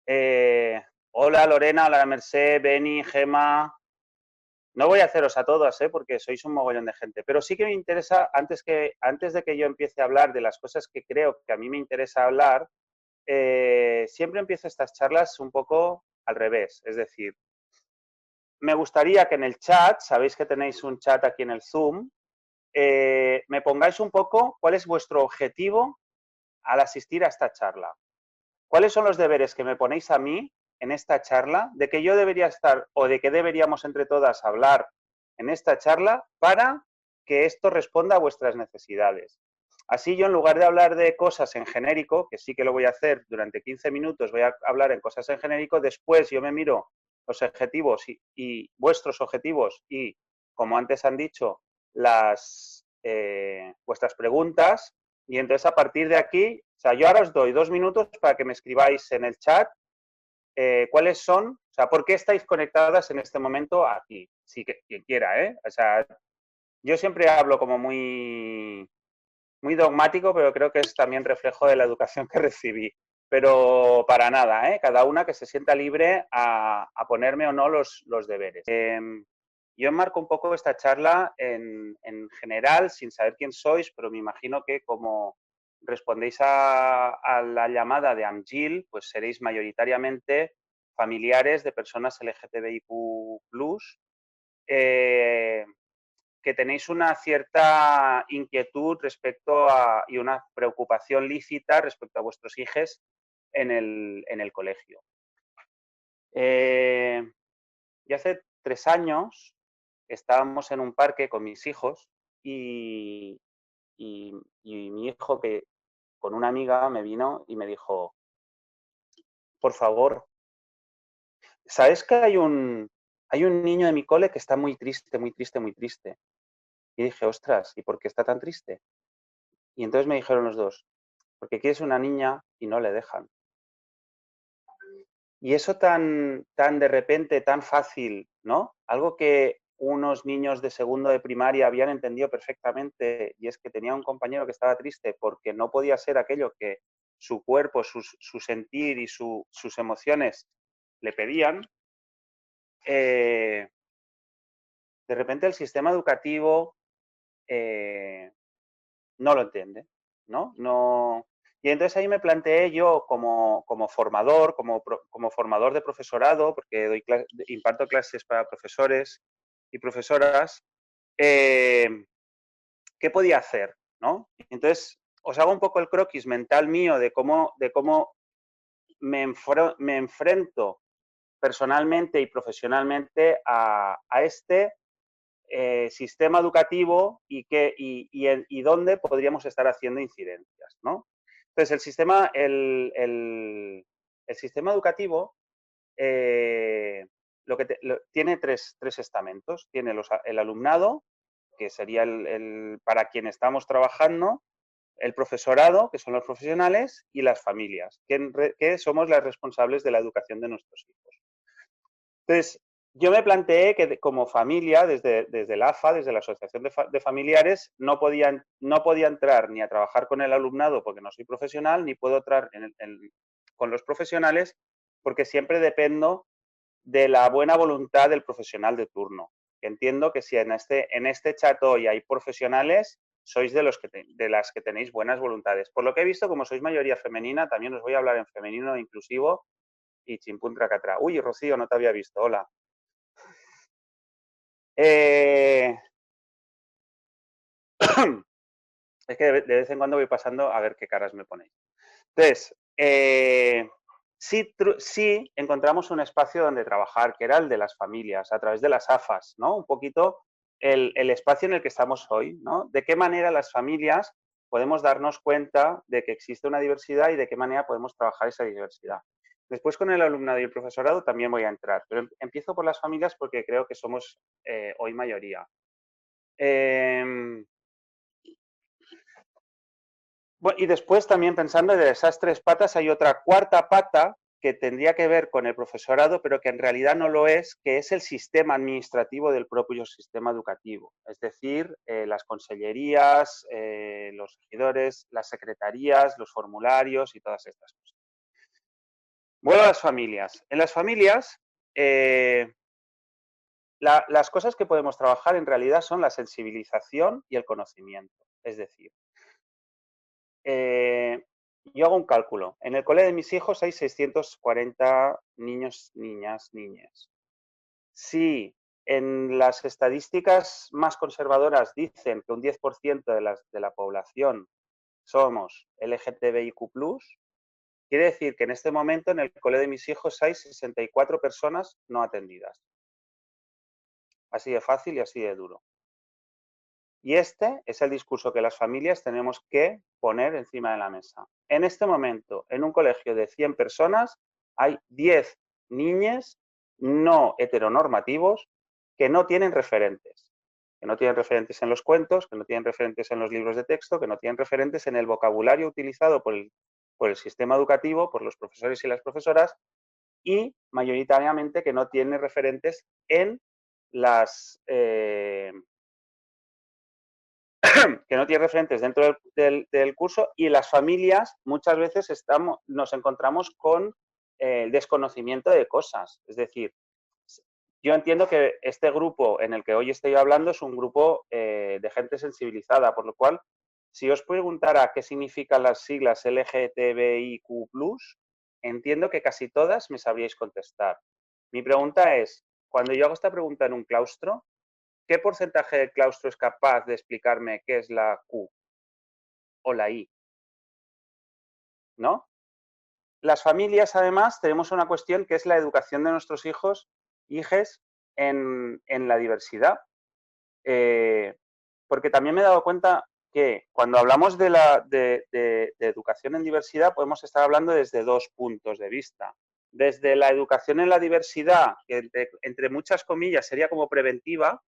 Hola Lorena, hola Merced, Beni, Gema. No voy a haceros a todas, porque sois un mogollón de gente, pero sí que me interesa, antes de que yo empiece a hablar de las cosas que creo que a mí me interesa hablar, siempre empiezo estas charlas un poco al revés. Es decir, me gustaría que en el chat, sabéis que tenéis un chat aquí en el Zoom, me pongáis un poco cuál es vuestro objetivo al asistir a esta charla. ¿Cuáles son los deberes que me ponéis a mí en esta charla, de que yo debería estar o de que deberíamos entre todas hablar en esta charla para que esto responda a vuestras necesidades? Así yo, en lugar de hablar de cosas en genérico, que sí que lo voy a hacer durante 15 minutos, voy a hablar en cosas en genérico, después yo me miro los objetivos y vuestros objetivos y, como antes han dicho, vuestras preguntas, y entonces a partir de aquí, o sea, yo ahora os doy 2 minutos para que me escribáis en el chat cuáles son, o sea, por qué estáis conectadas en este momento aquí, si que, quien quiera, ¿eh? O sea, yo siempre hablo como muy dogmático, pero creo que es también reflejo de la educación que recibí. Pero para nada, cada una que se sienta libre a ponerme o no los deberes. Yo enmarco un poco esta charla en general, sin saber quién sois, pero me imagino que como respondéis a la llamada de AMGIL, pues seréis mayoritariamente familiares de personas LGTBIQ+, que tenéis una cierta inquietud respecto a, y una preocupación lícita respecto a vuestros hijos en el colegio. Y hace 3 años estábamos en un parque con mis hijos y, y mi hijo, que con una amiga, me vino y me dijo, por favor, ¿sabes que hay un niño de mi cole que está muy triste, muy triste, muy triste? Y dije, ostras, ¿y por qué está tan triste? Y entonces me dijeron los dos, porque quieres una niña y no le dejan. Y eso tan de repente, tan fácil, ¿no? Algo que unos niños de segundo de primaria habían entendido perfectamente, y es que tenía un compañero que estaba triste porque no podía ser aquello que su cuerpo, su sentir y sus emociones le pedían. De repente el sistema educativo no lo entiende, ¿no? No. Y entonces ahí me planteé yo como formador, como formador de profesorado, porque imparto clases para profesores y profesoras, ¿qué podía hacer? ¿No? Entonces os hago un poco el croquis mental mío de cómo me enfrento personalmente y profesionalmente a este sistema educativo y dónde podríamos estar haciendo incidencias, ¿no? Entonces, el sistema educativo tiene tres estamentos. Tiene el alumnado, que sería para quien estamos trabajando, el profesorado, que son los profesionales, y las familias, que somos las responsables de la educación de nuestros hijos. Entonces, yo me planteé que como familia, desde la AFA, desde la Asociación de Familiares, no podía entrar ni a trabajar con el alumnado porque no soy profesional, ni puedo entrar con los profesionales porque siempre dependo de la buena voluntad del profesional de turno. Entiendo que si en este chat hoy hay profesionales, sois de las que tenéis buenas voluntades. Por lo que he visto, como sois mayoría femenina, también os voy a hablar en femenino inclusivo y chimpún tracatra. Uy, Rocío, no te había visto, hola. Es que de vez en cuando voy pasando a ver qué caras me ponéis. Entonces, sí encontramos un espacio donde trabajar, que era el de las familias, a través de las AFAS, ¿no? Un poquito el espacio en el que estamos hoy, ¿no? De qué manera las familias podemos darnos cuenta de que existe una diversidad y de qué manera podemos trabajar esa diversidad. Después, con el alumnado y el profesorado también voy a entrar, pero empiezo por las familias porque creo que somos hoy mayoría. Bueno, y después, también pensando de esas 3 patas, hay otra cuarta pata que tendría que ver con el profesorado, pero que en realidad no lo es, que es el sistema administrativo del propio sistema educativo. Es decir, las consellerías, los regidores, las secretarías, los formularios y todas estas cosas. Vuelvo a las familias. En las familias, las cosas que podemos trabajar en realidad son la sensibilización y el conocimiento. Es decir, yo hago un cálculo. En el cole de mis hijos hay 640 niños, niñas, niñas. Si en las estadísticas más conservadoras dicen que un 10% de la población somos LGTBIQ+, quiere decir que en este momento en el cole de mis hijos hay 64 personas no atendidas. Así de fácil y así de duro. Y este es el discurso que las familias tenemos que poner encima de la mesa. En este momento, en un colegio de 100 personas, hay 10 niñes no heteronormativos que no tienen referentes. Que no tienen referentes en los cuentos, que no tienen referentes en los libros de texto, que no tienen referentes en el vocabulario utilizado por el sistema educativo, por los profesores y las profesoras, y mayoritariamente que no tienen referentes en las... que no tiene referentes dentro del curso, y las familias muchas veces nos encontramos con el desconocimiento de cosas. Es decir, yo entiendo que este grupo en el que hoy estoy hablando es un grupo de gente sensibilizada, por lo cual, si os preguntara qué significan las siglas LGTBIQ+, entiendo que casi todas me sabríais contestar. Mi pregunta es, cuando yo hago esta pregunta en un claustro, ¿qué porcentaje del claustro es capaz de explicarme qué es la Q o la I? ¿No? Las familias, además, tenemos una cuestión que es la educación de nuestros hijos, hijes, en la diversidad. Porque también me he dado cuenta que cuando hablamos de educación en diversidad podemos estar hablando desde dos puntos de vista. Desde la educación en la diversidad, que entre muchas comillas sería como preventiva,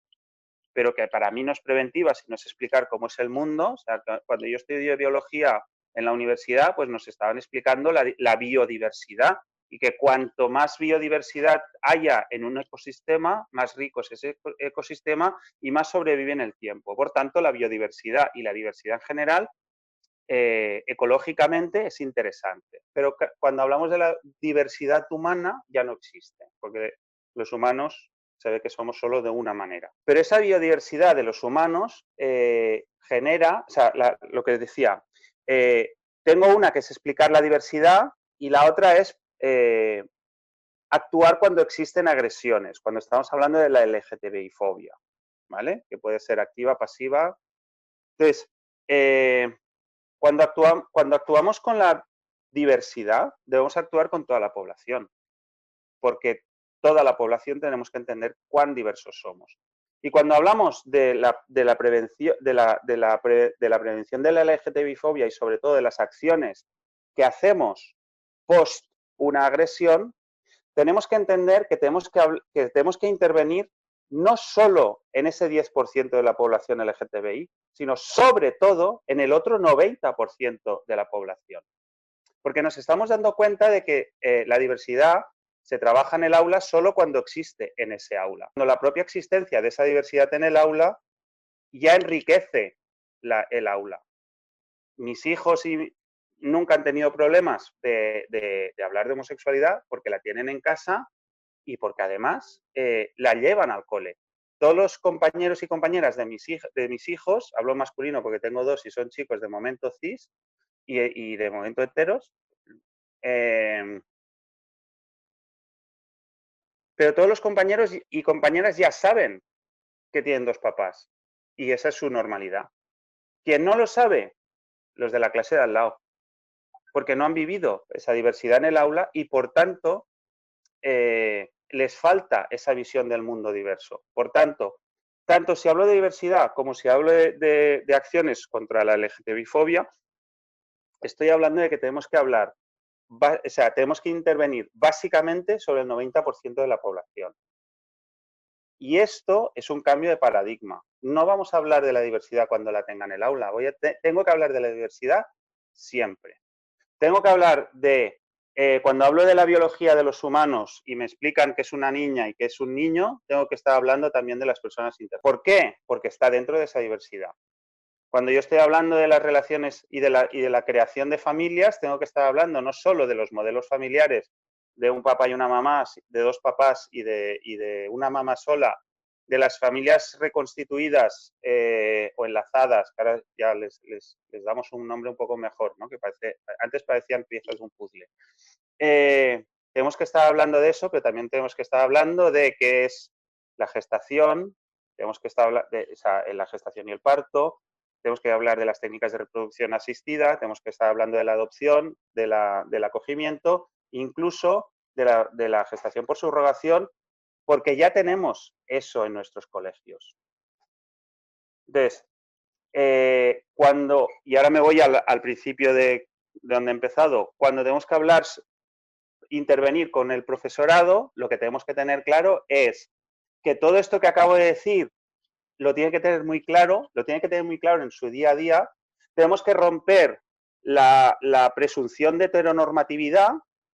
pero que para mí no es preventiva, sino es explicar cómo es el mundo. O sea, cuando yo estudié biología en la universidad, pues nos estaban explicando la biodiversidad, y que cuanto más biodiversidad haya en un ecosistema, más rico es ese ecosistema y más sobrevive en el tiempo. Por tanto, la biodiversidad y la diversidad en general, ecológicamente es interesante. Pero cuando hablamos de la diversidad humana, ya no existe, porque los humanos se ve que somos solo de una manera. Pero esa biodiversidad de los humanos genera, o sea, lo que decía, tengo una que es explicar la diversidad y la otra es actuar cuando existen agresiones, cuando estamos hablando de la LGTBI-fobia, ¿vale? Que puede ser activa, pasiva. Entonces, cuando actuamos con la diversidad, debemos actuar con toda la población, porque toda la población tenemos que entender cuán diversos somos. Y cuando hablamos de la prevención de la prevención de la LGTBI-fobia y sobre todo de las acciones que hacemos post una agresión, tenemos que entender que tenemos que intervenir no solo en ese 10% de la población LGTBI, sino sobre todo en el otro 90% de la población. Porque nos estamos dando cuenta de que la diversidad se trabaja en el aula solo cuando existe en ese aula. Cuando la propia existencia de esa diversidad en el aula ya enriquece el aula. Mis hijos nunca han tenido problemas de hablar de homosexualidad porque la tienen en casa y porque además la llevan al cole. Todos los compañeros y compañeras de mis hijos, hablo masculino porque tengo dos y son chicos de momento cis y de momento heteros, pero todos los compañeros y compañeras ya saben que tienen dos papás y esa es su normalidad. ¿Quién no lo sabe? Los de la clase de al lado, porque no han vivido esa diversidad en el aula y por tanto les falta esa visión del mundo diverso. Por tanto si hablo de diversidad como si hablo de acciones contra la LGTBI-fobia, estoy hablando de que tenemos que hablar, o sea, tenemos que intervenir básicamente sobre el 90% de la población. Y esto es un cambio de paradigma. No vamos a hablar de la diversidad cuando la tenga en el aula. Tengo que hablar de la diversidad siempre. Tengo que hablar de, cuando hablo de la biología de los humanos y me explican que es una niña y que es un niño, tengo que estar hablando también de las personas intersexuales. ¿Por qué? Porque está dentro de esa diversidad. Cuando yo estoy hablando de las relaciones y de la creación de familias, tengo que estar hablando no solo de los modelos familiares de un papá y una mamá, de dos papás y de una mamá sola, de las familias reconstituidas o enlazadas, que ahora ya les damos un nombre un poco mejor, ¿no? Que antes parecían piezas de un puzzle. Tenemos que estar hablando de eso, pero también tenemos que estar hablando de qué es la gestación, tenemos que estar hablando de la gestación y el parto, tenemos que hablar de las técnicas de reproducción asistida, tenemos que estar hablando de la adopción, del acogimiento, incluso de la gestación por subrogación, porque ya tenemos eso en nuestros colegios. Entonces, y ahora me voy al principio de donde he empezado, cuando tenemos que intervenir con el profesorado, lo que tenemos que tener claro es que todo esto que acabo de decir lo tiene que tener muy claro, en su día a día. Tenemos que romper la presunción de heteronormatividad,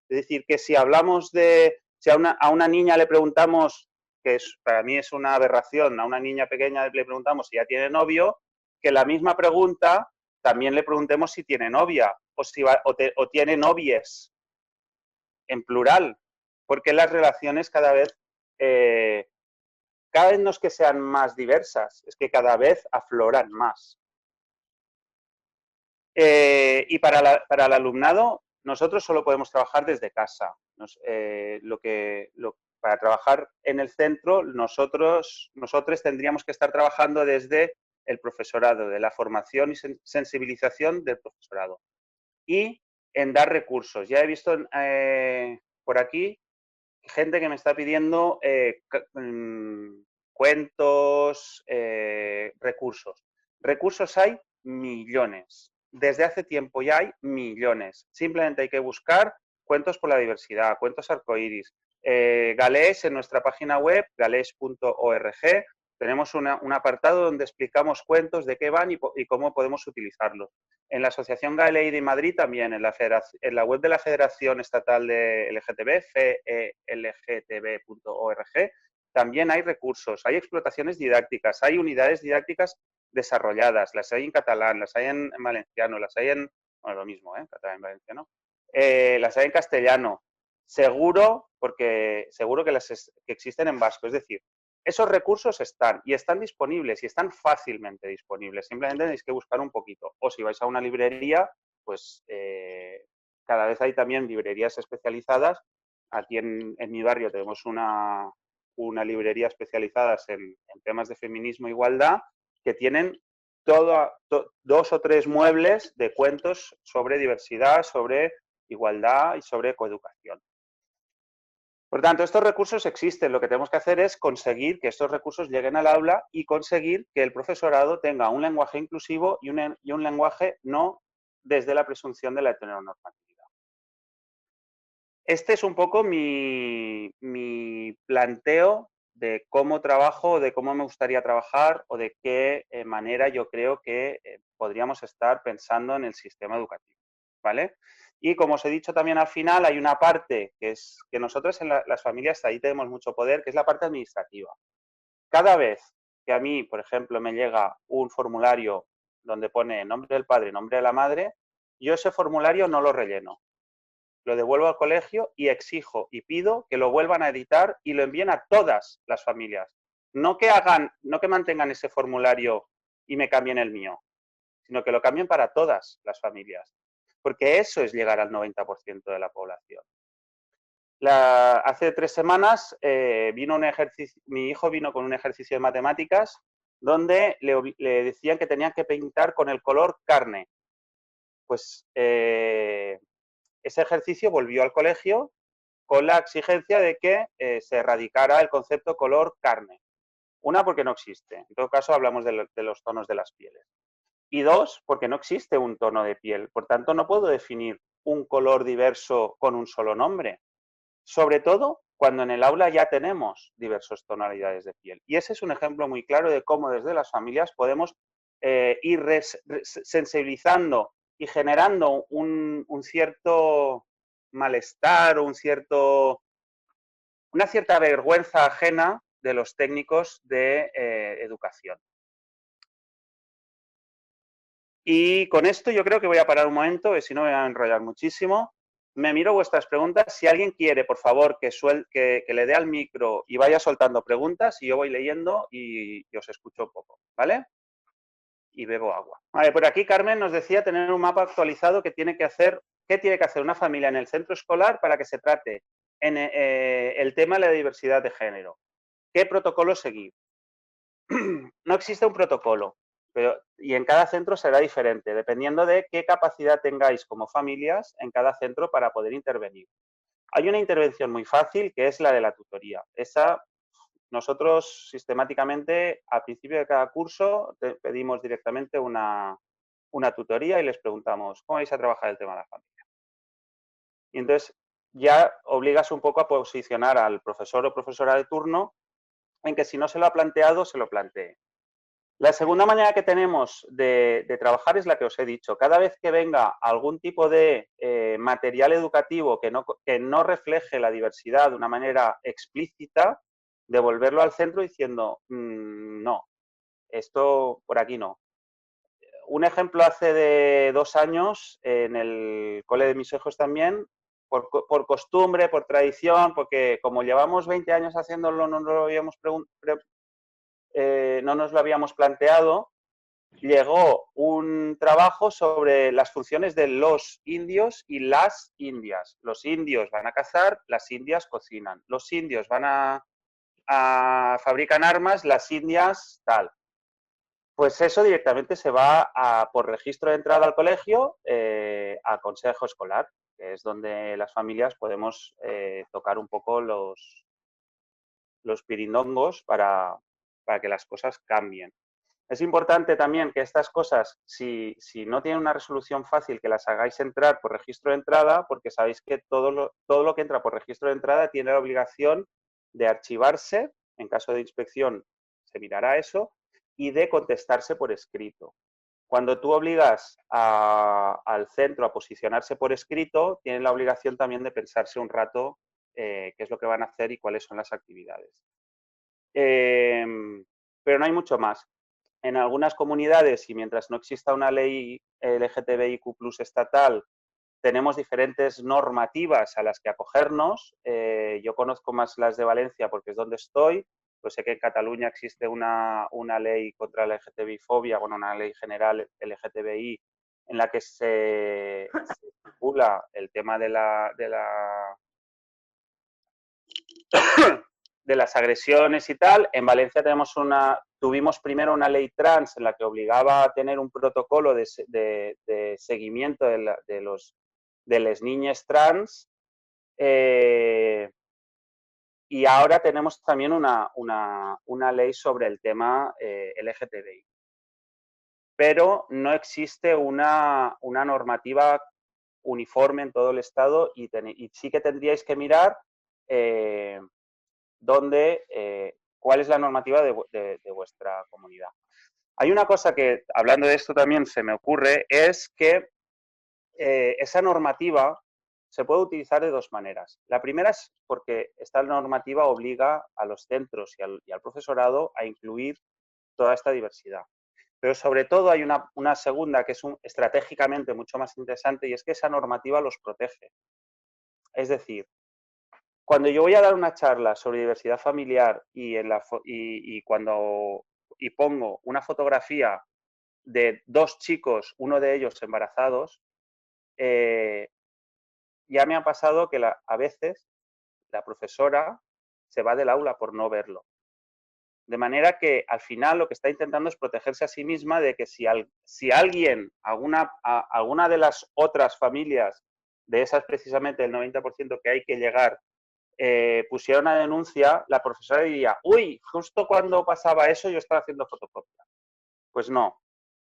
es decir, que si hablamos si a una niña le preguntamos, para mí es una aberración, a una niña pequeña le preguntamos si ya tiene novio, que la misma pregunta también le preguntemos si tiene novia o tiene novies, en plural, porque las relaciones cada vez no es que sean más diversas, es que cada vez afloran más. Y para el alumnado, nosotros solo podemos trabajar desde casa. Para trabajar en el centro, nosotros tendríamos que estar trabajando desde el profesorado, de la formación y sensibilización del profesorado. Y en dar recursos. Ya he visto por aquí gente que me está pidiendo cuentos, recursos. Recursos hay millones. Desde hace tiempo ya hay millones. Simplemente hay que buscar cuentos por la diversidad, cuentos arcoíris. Galés, en nuestra página web, galés.org, tenemos un apartado donde explicamos cuentos, de qué van y cómo podemos utilizarlos. En la Asociación Galei de Madrid también, en la web de la Federación Estatal de LGTB, felgtb.org, también hay recursos, hay explotaciones didácticas, hay unidades didácticas desarrolladas, las hay en catalán, las hay en valenciano, las hay en, bueno, lo mismo, catalán y valenciano, las hay en castellano, seguro que existen en vasco, es decir, esos recursos están y están disponibles y están fácilmente disponibles. Simplemente tenéis que buscar un poquito. O si vais a una librería, pues cada vez hay también librerías especializadas. Aquí en mi barrio tenemos una librería especializada en temas de feminismo e igualdad que tienen dos o tres muebles de cuentos sobre diversidad, sobre igualdad y sobre coeducación. Por tanto, estos recursos existen. Lo que tenemos que hacer es conseguir que estos recursos lleguen al aula y conseguir que el profesorado tenga un lenguaje inclusivo y un lenguaje no desde la presunción de la heteronormatividad. Este es un poco mi planteo de cómo trabajo, de cómo me gustaría trabajar o de qué manera yo creo que podríamos estar pensando en el sistema educativo, ¿vale? Y como os he dicho también al final, hay una parte que es que nosotros en las familias ahí tenemos mucho poder, que es la parte administrativa. Cada vez que a mí, por ejemplo, me llega un formulario donde pone nombre del padre, nombre de la madre, yo ese formulario no lo relleno. Lo devuelvo al colegio y exijo y pido que lo vuelvan a editar y lo envíen a todas las familias. No que mantengan ese formulario y me cambien el mío, sino que lo cambien para todas las familias. Porque eso es llegar al 90% de la población. Hace 3 semanas mi hijo vino con un ejercicio de matemáticas donde le decían que tenían que pintar con el color carne. Pues ese ejercicio volvió al colegio con la exigencia de que se erradicara el concepto color carne. Una, porque no existe. En todo caso, hablamos de los tonos de las pieles. Y dos, porque no existe un tono de piel. Por tanto, no puedo definir un color diverso con un solo nombre. Sobre todo cuando en el aula ya tenemos diversas tonalidades de piel. Y ese es un ejemplo muy claro de cómo desde las familias podemos ir sensibilizando y generando un cierto malestar o una cierta vergüenza ajena de los técnicos de educación. Y con esto yo creo que voy a parar un momento, que si no me voy a enrollar muchísimo. me miro vuestras preguntas. Si alguien quiere, por favor, que le dé al micro y vaya soltando preguntas y yo voy leyendo y os escucho un poco, ¿vale? Y bebo agua. Vale, por aquí Carmen nos decía tener un mapa actualizado que tiene que hacer, ¿qué tiene que hacer una familia en el centro escolar para que se trate el tema de la diversidad de género? ¿Qué protocolo seguir? No existe un protocolo, y en cada centro será diferente, dependiendo de qué capacidad tengáis como familias en cada centro para poder intervenir. Hay una intervención muy fácil que es la de la tutoría. Esa, nosotros sistemáticamente, al principio de cada curso, pedimos directamente una tutoría y les preguntamos, ¿cómo vais a trabajar el tema de la familia? Y entonces ya obligas un poco a posicionar al profesor o profesora de turno en que si no se lo ha planteado, se lo plantee. La segunda manera que tenemos de trabajar es la que os he dicho. Cada vez que venga algún tipo de material educativo que no refleje la diversidad de una manera explícita, devolverlo al centro diciendo, no, esto por aquí no. Un ejemplo hace de 2 años, en el cole de mis hijos también, por costumbre, por tradición, porque como llevamos 20 años haciéndolo, no nos lo habíamos planteado, llegó un trabajo sobre las funciones de los indios y las indias. Los indios van a cazar, las indias cocinan. Los indios van a fabrican armas, las indias tal. Pues eso directamente se va por registro de entrada al colegio a consejo escolar, que es donde las familias podemos tocar un poco los pirindongos para que las cosas cambien. Es importante también que estas cosas, si no tienen una resolución fácil, que las hagáis entrar por registro de entrada, porque sabéis que todo lo que entra por registro de entrada tiene la obligación de archivarse, en caso de inspección se mirará eso, y de contestarse por escrito. Cuando tú obligas al centro a posicionarse por escrito, tienen la obligación también de pensarse un rato qué es lo que van a hacer y cuáles son las actividades. Pero no hay mucho más. En algunas comunidades, y mientras no exista una ley LGTBIQ+ estatal, tenemos diferentes normativas a las que acogernos. Yo conozco más las de Valencia porque es donde estoy. Pues sé que en Cataluña existe una ley contra la LGTBI-fobia, bueno, una ley general LGTBI, en la que se estipula el tema de las agresiones y tal. En Valencia tuvimos primero una ley trans en la que obligaba a tener un protocolo de seguimiento de las niñas trans, y ahora tenemos también una ley sobre el tema LGTBI. Pero no existe una normativa uniforme en todo el Estado y sí que tendríais que mirar cuál es la normativa de vuestra comunidad. Hay una cosa que, hablando de esto también se me ocurre, es que esa normativa se puede utilizar de 2 maneras. La primera es porque esta normativa obliga a los centros y al profesorado a incluir toda esta diversidad. Pero sobre todo hay una segunda que es estratégicamente mucho más interesante, y es que esa normativa los protege. Es decir, cuando yo voy a dar una charla sobre diversidad familiar y pongo una fotografía de 2 chicos, uno de ellos embarazados, ya me ha pasado que a veces la profesora se va del aula por no verlo. De manera que al final lo que está intentando es protegerse a sí misma de que si alguien, alguna de las otras familias, de esas precisamente el 90% que hay que llegar, pusiera una denuncia, la profesora diría, uy, justo cuando pasaba eso yo estaba haciendo fotocopia. Pues no.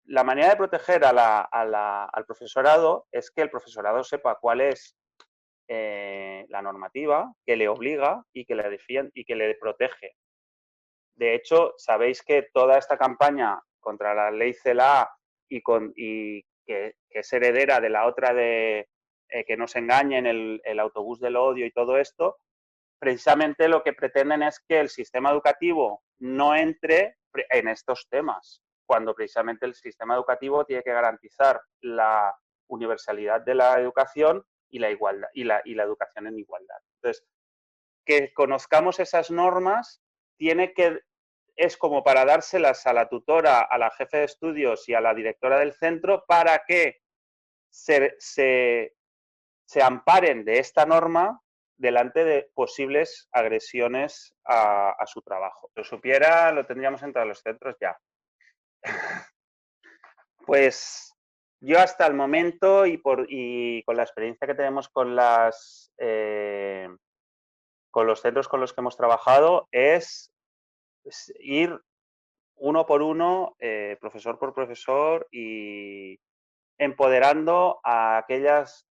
La manera de proteger al profesorado es que el profesorado sepa cuál es la normativa que le obliga y que le defiende y que le protege. De hecho, sabéis que toda esta campaña contra la ley CELA y que es heredera de la otra de que nos engañen, el autobús del odio y todo esto, precisamente lo que pretenden es que el sistema educativo no entre en estos temas, cuando precisamente el sistema educativo tiene que garantizar la universalidad de la educación y la igualdad y la educación en igualdad. Entonces, que conozcamos esas normas es como para dárselas a la tutora, a la jefe de estudios y a la directora del centro para que se amparen de esta norma delante de posibles agresiones a su trabajo. Si lo supiera, lo tendríamos en todos los centros ya. Pues yo hasta el momento y con la experiencia que tenemos con los centros con los que hemos trabajado es ir uno por uno, profesor por profesor y empoderando a aquellas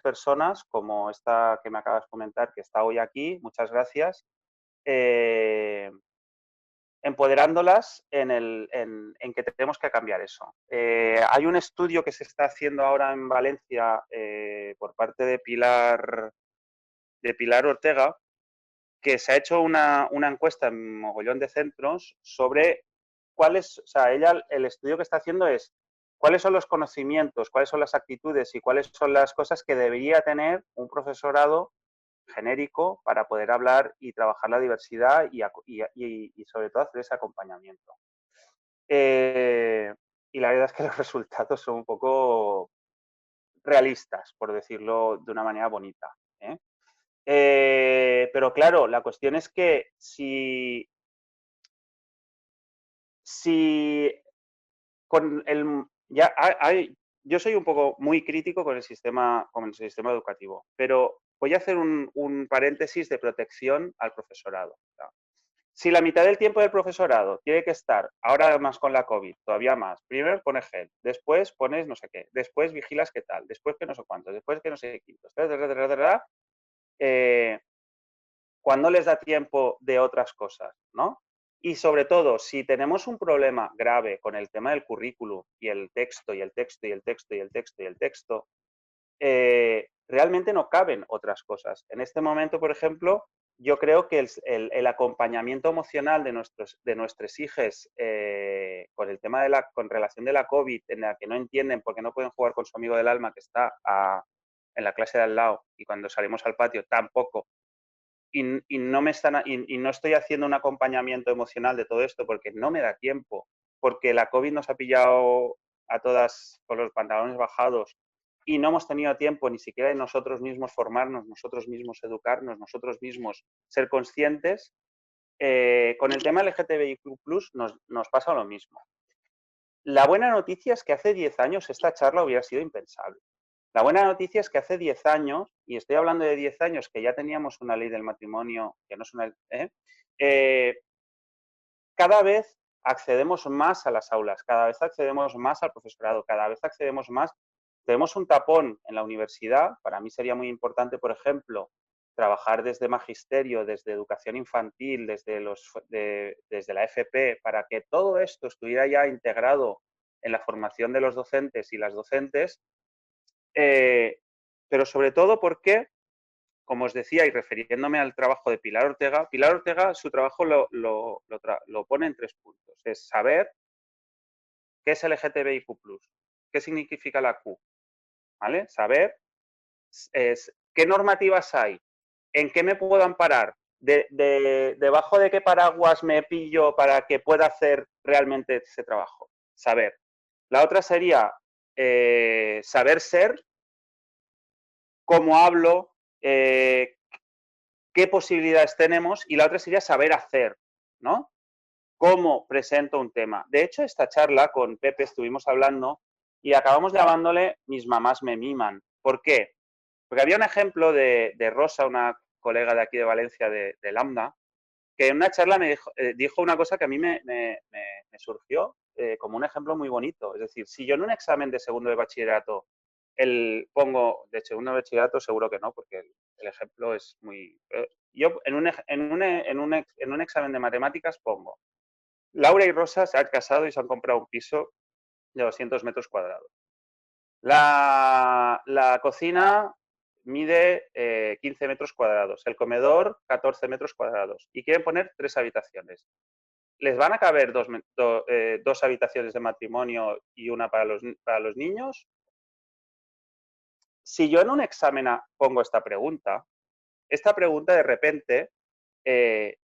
personas como esta que me acabas de comentar, que está hoy aquí, muchas gracias, empoderándolas en que tenemos que cambiar eso. Hay un estudio que se está haciendo ahora en Valencia por parte de Pilar Ortega, que se ha hecho una encuesta en mogollón de centros sobre cuáles, o sea, ella el estudio que está haciendo es cuáles son los conocimientos, cuáles son las actitudes y cuáles son las cosas que debería tener un profesorado genérico para poder hablar y trabajar la diversidad y sobre todo hacer ese acompañamiento. Y la verdad es que los resultados son un poco realistas, por decirlo de una manera bonita. Pero claro, la cuestión es que si con el ya yo soy un poco muy crítico con el sistema educativo, pero voy a hacer un paréntesis de protección al profesorado. Si la mitad del tiempo del profesorado tiene que estar, ahora más con la COVID, todavía más, primero pones gel, después pones no sé qué, después vigilas qué tal, después que no sé cuántos, después que no sé qué quintos, ¿cuándo les da tiempo de otras cosas, no? Y sobre todo, si tenemos un problema grave con el tema del currículum y el texto, y el texto, y el texto, y el texto, y el texto, realmente no caben otras cosas. En este momento, por ejemplo, yo creo que el acompañamiento emocional de nuestros hijos con el tema con relación de la COVID, en la que no entienden por qué no pueden jugar con su amigo del alma que está en la clase de al lado y cuando salimos al patio tampoco, y no estoy haciendo un acompañamiento emocional de todo esto porque no me da tiempo, porque la COVID nos ha pillado a todas con los pantalones bajados y no hemos tenido tiempo ni siquiera de nosotros mismos formarnos, nosotros mismos educarnos, nosotros mismos ser conscientes. Con el tema LGTBIQ+, nos pasa lo mismo. La buena noticia es que hace 10 años esta charla hubiera sido impensable. La buena noticia es que hace 10 años, y estoy hablando de 10 años que ya teníamos una ley del matrimonio, que no es una... cada vez accedemos más a las aulas, cada vez accedemos más al profesorado, cada vez accedemos más. Tenemos un tapón en la universidad, para mí sería muy importante, por ejemplo, trabajar desde magisterio, desde educación infantil, desde la FP, para que todo esto estuviera ya integrado en la formación de los docentes y las docentes, pero sobre todo porque, como os decía, y refiriéndome al trabajo de Pilar Ortega su trabajo lo pone en 3 puntos. Es saber qué es LGTBIQ+, qué significa la Q, ¿vale? Saber qué normativas hay, en qué me puedo amparar, debajo de qué paraguas me pillo para que pueda hacer realmente ese trabajo. Saber. La otra sería saber ser, cómo hablo, qué posibilidades tenemos, y la otra sería saber hacer, ¿no? Cómo presento un tema. De hecho, esta charla con Pepe estuvimos hablando y acabamos llamándole Mis mamás me miman. ¿Por qué? Porque había un ejemplo de Rosa, una colega de aquí de Valencia de Lambda, que en una charla me dijo una cosa que a mí me surgió como un ejemplo muy bonito. Es decir, si yo en un examen de segundo de bachillerato pongo, de segundo de bachillerato seguro que no, porque el ejemplo es muy... yo en un examen de matemáticas pongo, Laura y Rosa se han casado y se han comprado un piso de 200 metros cuadrados. La cocina mide 15 metros cuadrados, el comedor 14 metros cuadrados y quieren poner 3 habitaciones. ¿Les van a caber dos habitaciones de matrimonio y una para los niños? si yo en un examen pongo esta pregunta de repente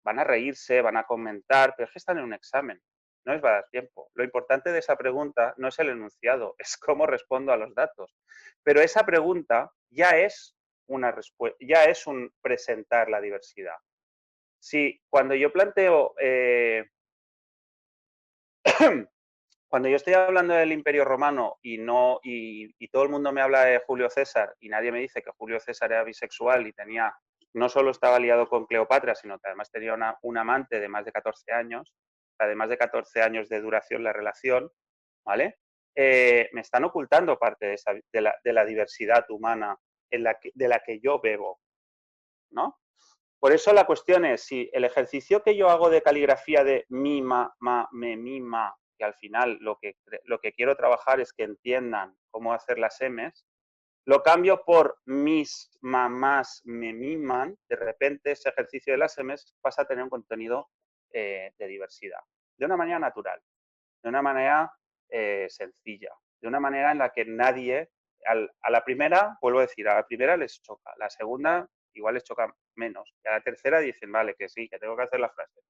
van a reírse, van a comentar, pero es que están en un examen, no les va a dar tiempo. Lo importante de esa pregunta no es el enunciado, es cómo respondo a los datos. Pero esa pregunta ya es una respuesta, ya es un presentar la diversidad. Si cuando yo planteo, cuando yo estoy hablando del Imperio Romano y todo el mundo me habla de Julio César y nadie me dice que Julio César era bisexual y no solo estaba liado con Cleopatra, sino que además tenía un amante de más de 14 años, además de 14 años de duración la relación, ¿vale? Me están ocultando parte de la diversidad humana de la que yo bebo, ¿no? Por eso la cuestión es, si el ejercicio que yo hago de caligrafía de mi, ma, me, mi, ma, que al final lo que quiero trabajar es que entiendan cómo hacer las M's, lo cambio por mis mamás me miman, de repente ese ejercicio de las M's pasa a tener un contenido de diversidad, de una manera natural, de una manera sencilla, de una manera en la que nadie, a la primera, vuelvo a decir, a la primera les choca, a la segunda igual les choca menos, y a la tercera dicen, vale, que sí, que tengo que hacer la frase.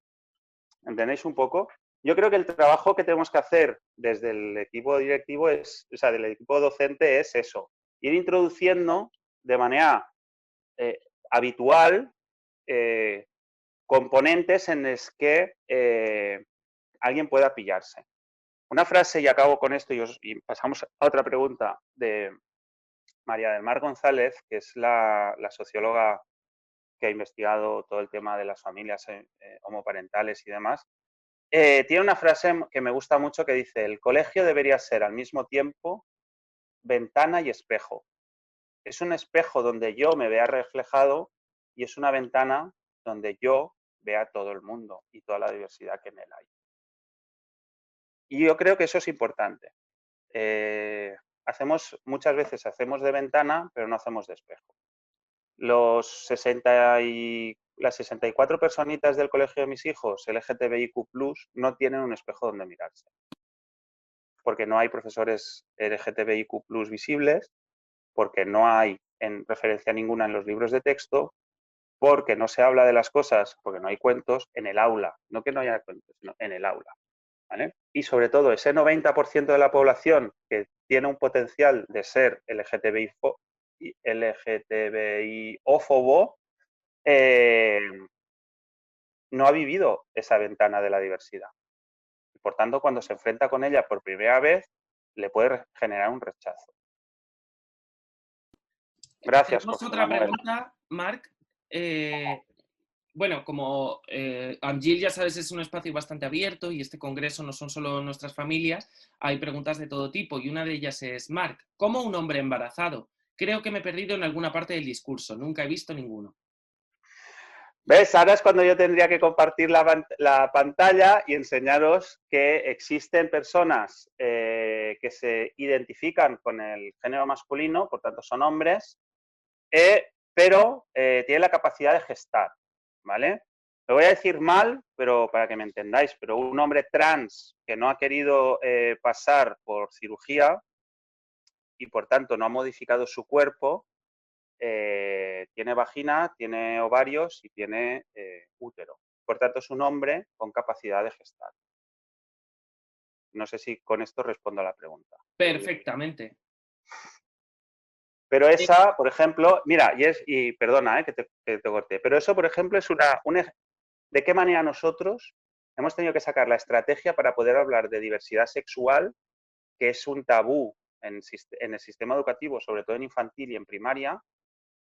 ¿Entendéis un poco? Yo creo que el trabajo que tenemos que hacer desde el equipo directivo del equipo docente es eso, ir introduciendo de manera habitual componentes en los que alguien pueda pillarse. Una frase, y acabo con esto, y pasamos a otra pregunta de María del Mar González, que es la socióloga que ha investigado todo el tema de las familias homoparentales y demás. Tiene una frase que me gusta mucho que dice, el colegio debería ser al mismo tiempo ventana y espejo. Es un espejo donde yo me vea reflejado y es una ventana donde yo vea todo el mundo y toda la diversidad que en él hay. Y yo creo que eso es importante. Muchas veces hacemos de ventana, pero no hacemos de espejo. Las 64 personitas del colegio de mis hijos, LGTBIQ+, no tienen un espejo donde mirarse. Porque no hay profesores LGTBIQ+ visibles, porque no hay referencia ninguna en los libros de texto, porque no se habla de las cosas, porque no hay cuentos en el aula. No que no haya cuentos, sino en el aula. ¿Vale? Y sobre todo ese 90% de la población que tiene un potencial de ser LGTBI-ófobo, no ha vivido esa ventana de la diversidad. Y por tanto, cuando se enfrenta con ella por primera vez, le puede generar un rechazo. Gracias, Tenemos José otra Manuel. pregunta, Marc. Bueno, como AMGIL, ya sabes, es un espacio bastante abierto y este congreso no son solo nuestras familias, hay preguntas de todo tipo y una de ellas es, Marc, ¿cómo un hombre embarazado? Creo que me he perdido en alguna parte del discurso, nunca he visto ninguno. ¿Ves? Ahora es cuando yo tendría que compartir la pantalla y enseñaros que existen personas que se identifican con el género masculino, por tanto son hombres, pero tienen la capacidad de gestar, ¿vale? Lo voy a decir mal, pero para que me entendáis, pero un hombre trans que no ha querido pasar por cirugía y por tanto no ha modificado su cuerpo, tiene vagina, tiene ovarios y tiene útero. Por tanto, es un hombre con capacidad de gestar. No sé si con esto respondo a la pregunta. Perfectamente. Pero esa, por ejemplo, mira, y perdona que te corté, pero eso, por ejemplo, es de qué manera nosotros hemos tenido que sacar la estrategia para poder hablar de diversidad sexual, que es un tabú en el sistema educativo, sobre todo en infantil y en primaria,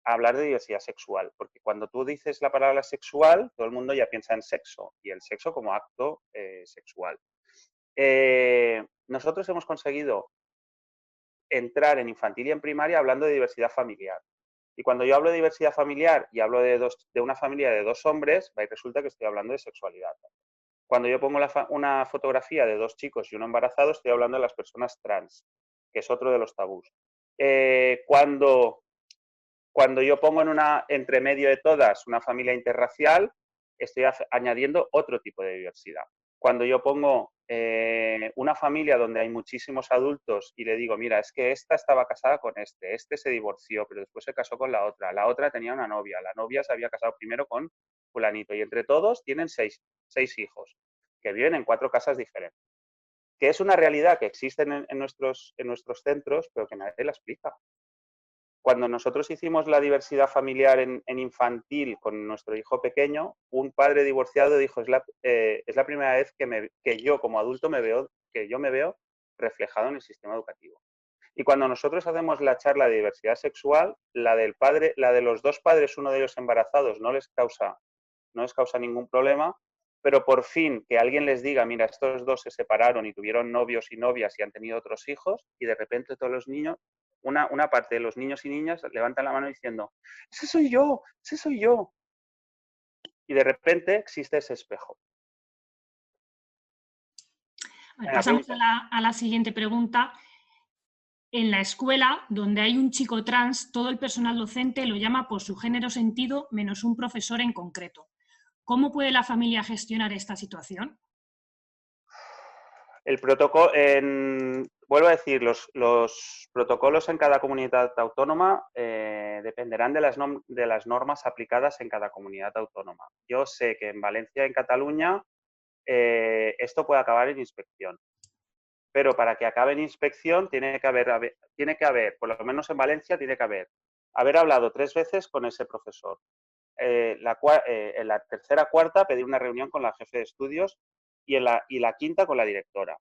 hablar de diversidad sexual, porque cuando tú dices la palabra sexual, todo el mundo ya piensa en sexo y el sexo como acto sexual. Nosotros hemos conseguido entrar en infantil y en primaria hablando de diversidad familiar. Y cuando yo hablo de diversidad familiar y hablo de una familia de dos hombres, resulta que estoy hablando de sexualidad. Cuando yo pongo una fotografía de dos chicos y uno embarazado, estoy hablando de las personas trans, que es otro de los tabús. Cuando yo pongo entre medio de todas una familia interracial, estoy añadiendo otro tipo de diversidad. Cuando yo pongo una familia donde hay muchísimos adultos y le digo, mira, es que esta estaba casada con este se divorció, pero después se casó con la otra tenía una novia, la novia se había casado primero con fulanito y entre todos tienen seis hijos que viven en 4 casas diferentes, que es una realidad que existe en nuestros centros, pero que nadie la explica. Cuando nosotros hicimos la diversidad familiar en infantil con nuestro hijo pequeño, un padre divorciado dijo, es la primera vez que yo como adulto me veo reflejado en el sistema educativo. Y cuando nosotros hacemos la charla de diversidad sexual, la de los 2 padres, uno de ellos embarazados, no les causa ningún problema, pero por fin que alguien les diga, mira, estos 2 se separaron y tuvieron novios y novias y han tenido otros hijos, y de repente todos los niños, una parte de los niños y niñas levantan la mano diciendo, ese soy yo, ese soy yo. Y de repente existe ese espejo. Pasamos a la siguiente pregunta. En la escuela, donde hay un chico trans, todo el personal docente lo llama por su género sentido, menos un profesor en concreto. ¿Cómo puede la familia gestionar esta situación? El protocolo, vuelvo a decir, los protocolos en cada comunidad autónoma dependerán de las normas aplicadas en cada comunidad autónoma. Yo sé que en Valencia, en Cataluña, esto puede acabar en inspección. Pero para que acabe en inspección tiene que haber, por lo menos en Valencia, tiene que haber hablado 3 veces con ese profesor. En la tercera, cuarta, pedir una reunión con la jefe de estudios y la quinta con la directora.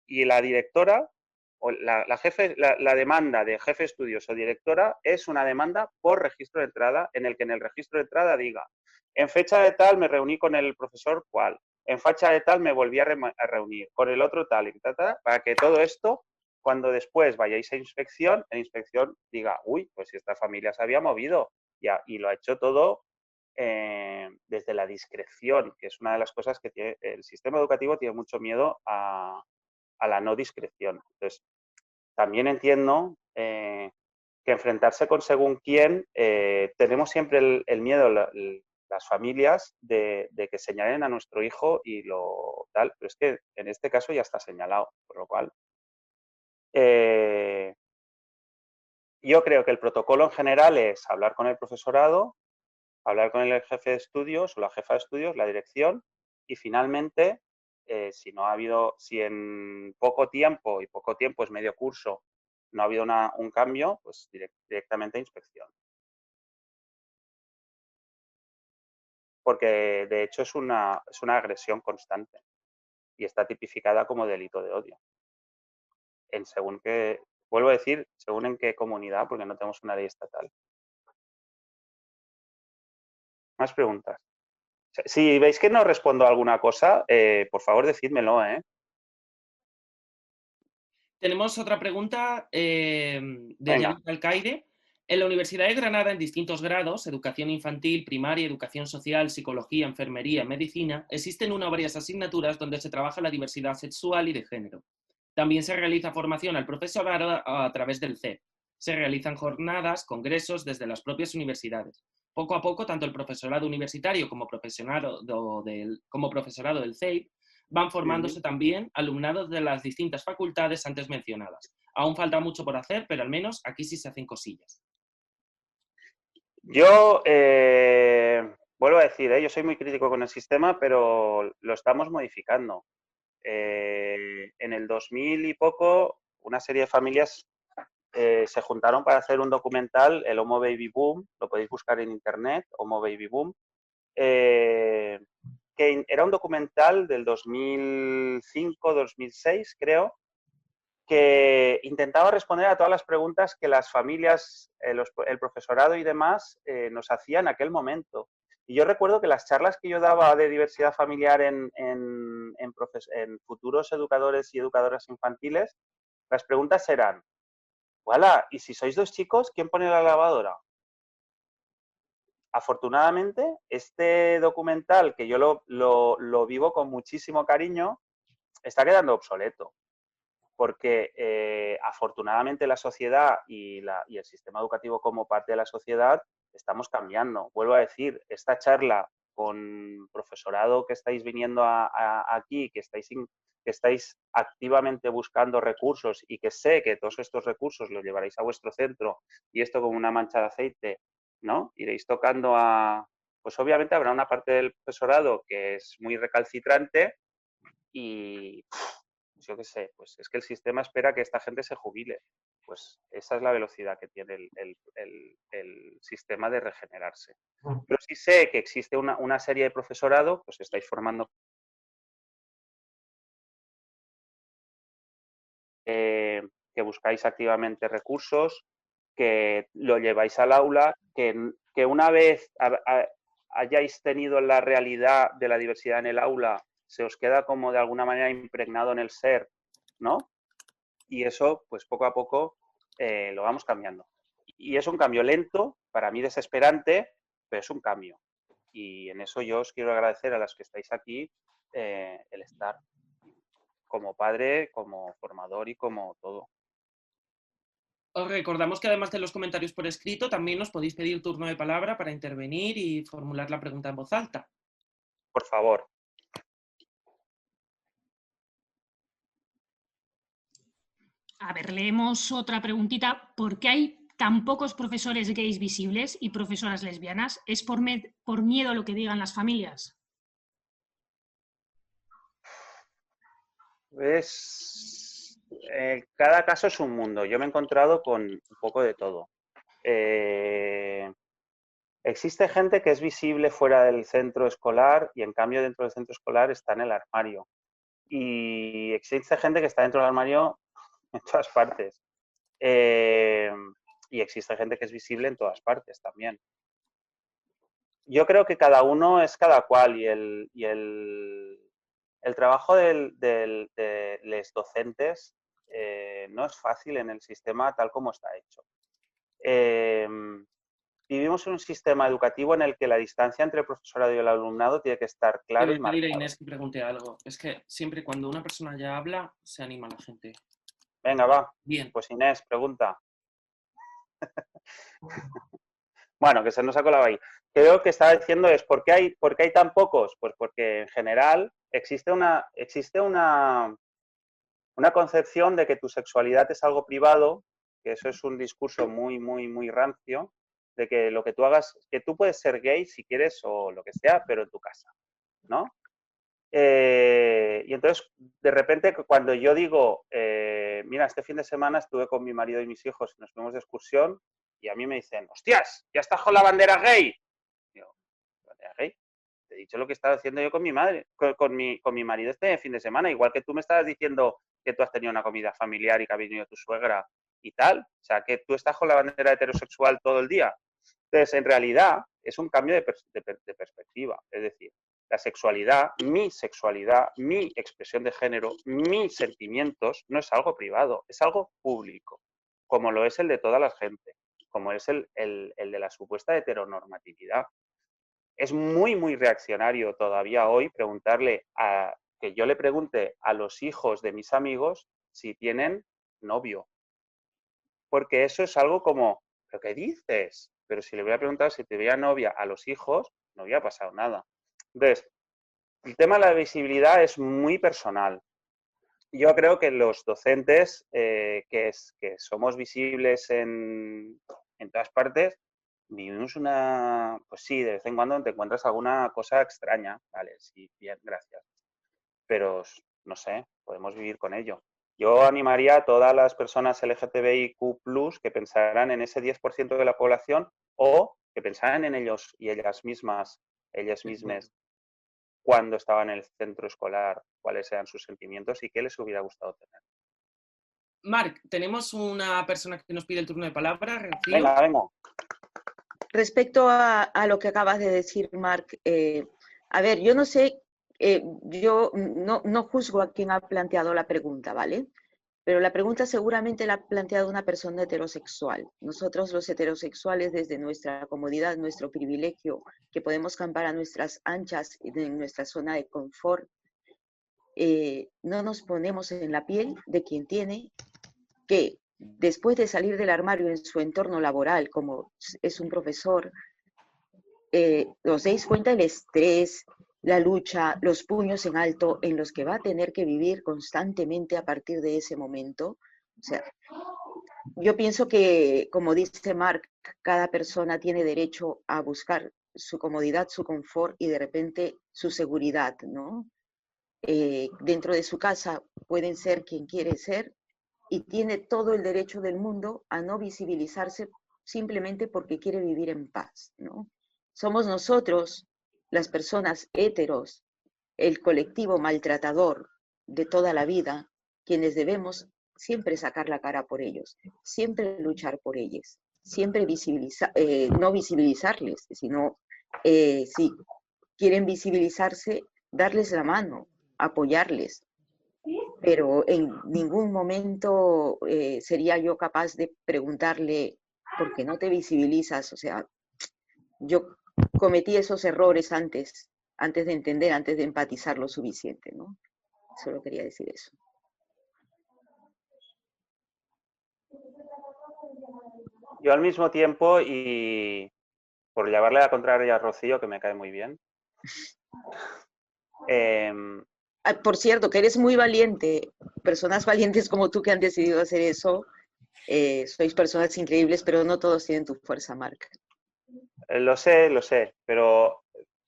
Y la directora, o la demanda de jefe de estudios o directora es una demanda por registro de entrada, en el que en el registro de entrada diga, en fecha de tal me reuní con el profesor cual, en fecha de tal me volví a reunir, con el otro tal, y tal, para que todo esto, cuando después vayáis a inspección, en inspección diga, uy, pues si esta familia se había movido, ya, y lo ha hecho todo desde la discreción, que es una de las cosas que tiene el sistema educativo, tiene mucho miedo a la no discreción. Entonces, también entiendo que enfrentarse con según quién, tenemos siempre el miedo, las familias, de que señalen a nuestro hijo y lo tal, pero es que en este caso ya está señalado, por lo cual yo creo que el protocolo en general es hablar con el profesorado, hablar con el jefe de estudios o la jefa de estudios, la dirección, y finalmente, si en poco tiempo, y poco tiempo es medio curso, no ha habido un cambio, pues directamente a inspección. Porque de hecho es una agresión constante y está tipificada como delito de odio. Vuelvo a decir, según en qué comunidad, porque no tenemos una ley estatal. Más preguntas. Si veis que no respondo a alguna cosa, por favor decídmelo, ¿eh? Tenemos otra pregunta de Venga. Yannick Alcaide. En la Universidad de Granada, en distintos grados, educación infantil, primaria, educación social, psicología, enfermería, medicina, existen una o varias asignaturas donde se trabaja la diversidad sexual y de género. También se realiza formación al profesorado a través del CEP. Se realizan jornadas, congresos desde las propias universidades. Poco a poco, tanto el profesorado universitario como profesorado del CEIP van formándose también alumnados de las distintas facultades antes mencionadas. Aún falta mucho por hacer, pero al menos aquí sí se hacen cosillas. Yo vuelvo a decir, yo soy muy crítico con el sistema, pero lo estamos modificando. En el 2000 y poco, una serie de familias se juntaron para hacer un documental, el Homo Baby Boom, lo podéis buscar en internet, Homo Baby Boom, que era un documental del 2005-2006, creo, que intentaba responder a todas las preguntas que las familias, el profesorado y demás nos hacían en aquel momento. Y yo recuerdo que las charlas que yo daba de diversidad familiar en futuros educadores y educadoras infantiles, las preguntas eran, voilà, ¿y si sois 2 chicos, quién pone la lavadora? Afortunadamente, este documental, que yo lo vivo con muchísimo cariño, está quedando obsoleto. Porque afortunadamente la sociedad y el sistema educativo como parte de la sociedad estamos cambiando. Vuelvo a decir, esta charla con profesorado que estáis viniendo aquí, que estáis activamente buscando recursos y que sé que todos estos recursos los llevaréis a vuestro centro y esto como una mancha de aceite, ¿no? Iréis tocando pues obviamente habrá una parte del profesorado que es muy recalcitrante y yo qué sé, pues es que el sistema espera que esta gente se jubile. Pues esa es la velocidad que tiene el sistema de regenerarse. Pero sí sé que existe una serie de profesorado, pues estáis formando que buscáis activamente recursos, que lo lleváis al aula, que una vez hayáis tenido la realidad de la diversidad en el aula, se os queda como de alguna manera impregnado en el ser, ¿no? Y eso, pues poco a poco lo vamos cambiando. Y es un cambio lento, para mí desesperante, pero es un cambio. Y en eso yo os quiero agradecer a las que estáis aquí el estar como padre, como formador y como todo. Os recordamos que además de los comentarios por escrito, también os podéis pedir turno de palabra para intervenir y formular la pregunta en voz alta. Por favor. A ver, leemos otra preguntita. ¿Por qué hay tan pocos profesores gays visibles y profesoras lesbianas? ¿Es por miedo a lo que digan las familias? Cada caso es un mundo. Yo me he encontrado con un poco de todo. Existe gente que es visible fuera del centro escolar y en cambio dentro del centro escolar está en el armario. Y existe gente que está dentro del armario en todas partes. Y existe gente que es visible en todas partes también. Yo creo que cada uno es cada cual y el trabajo de los docentes no es fácil en el sistema tal como está hecho. Vivimos en un sistema educativo en el que la distancia entre el profesorado y el alumnado tiene que estar claro y Voy a pedir a marcado. Inés que pregunte algo. Es que siempre cuando una persona ya habla, se anima la gente. Venga, va. Bien. Pues Inés, pregunta. Bueno, que se nos ha colado ahí. Creo que estaba diciendo es ¿por qué hay tan pocos? Pues porque en general existe una concepción de que tu sexualidad es algo privado, que eso es un discurso muy, muy, muy rancio, de que lo que tú hagas, que tú puedes ser gay si quieres o lo que sea, pero en tu casa, ¿no? Y entonces, de repente, cuando yo digo, mira, este fin de semana estuve con mi marido y mis hijos y nos fuimos de excursión, y a mí me dicen, hostias, ya estás con la bandera gay. Y digo, ¿bandera gay? Te he dicho lo que estaba haciendo yo con mi madre, con mi marido este fin de semana, igual que tú me estabas diciendo que tú has tenido una comida familiar y que ha venido tu suegra y tal. O sea, que tú estás con la bandera heterosexual todo el día. Entonces, en realidad, es un cambio de perspectiva. Es decir, la sexualidad, mi expresión de género, mis sentimientos, no es algo privado, es algo público, como lo es el de toda la gente, como es el de la supuesta heteronormatividad. Es muy, muy reaccionario todavía hoy que yo le pregunte a los hijos de mis amigos si tienen novio. Porque eso es algo como, ¿pero qué dices? Pero si le voy a preguntar si tuviera novia a los hijos, no había pasado nada. Entonces, el tema de la visibilidad es muy personal. Yo creo que los docentes que somos visibles en todas partes, vivimos pues sí, de vez en cuando te encuentras alguna cosa extraña, vale, sí, bien, gracias. Pero, no sé, podemos vivir con ello. Yo animaría a todas las personas LGTBIQ+, que pensaran en ese 10% de la población o que pensaran en ellos y ellas mismas cuando estaban en el centro escolar, cuáles eran sus sentimientos y qué les hubiera gustado tener. Marc, tenemos una persona que nos pide el turno de palabra. Rocío. Venga. Respecto a lo que acabas de decir, Marc, a ver, yo no sé, yo no juzgo a quien ha planteado la pregunta, ¿vale? Pero la pregunta seguramente la ha planteado una persona heterosexual. Nosotros los heterosexuales, desde nuestra comodidad, nuestro privilegio, que podemos campar a nuestras anchas en nuestra zona de confort, no nos ponemos en la piel de quien tiene que, después de salir del armario en su entorno laboral, como es un profesor, os deis cuenta el estrés, la lucha, los puños en alto en los que va a tener que vivir constantemente a partir de ese momento. O sea, yo pienso que, como dice Marc, cada persona tiene derecho a buscar su comodidad, su confort y de repente su seguridad, ¿no? Dentro de su casa pueden ser quien quiere ser y tiene todo el derecho del mundo a no visibilizarse simplemente porque quiere vivir en paz, ¿no? Somos nosotros, las personas héteros, el colectivo maltratador de toda la vida, quienes debemos siempre sacar la cara por ellos, siempre luchar por ellos, siempre no visibilizarles, sino si quieren visibilizarse, darles la mano, apoyarles, pero en ningún momento sería yo capaz de preguntarle por qué no te visibilizas. O sea, yo cometí esos errores antes de entender, antes de empatizar lo suficiente, ¿no? Solo quería decir eso. Yo al mismo tiempo, y por llevarle la contraria a Rocío, que me cae muy bien, por cierto, que eres muy valiente. Personas valientes como tú que han decidido hacer eso, sois personas increíbles, pero no todos tienen tu fuerza, Marc. Lo sé, pero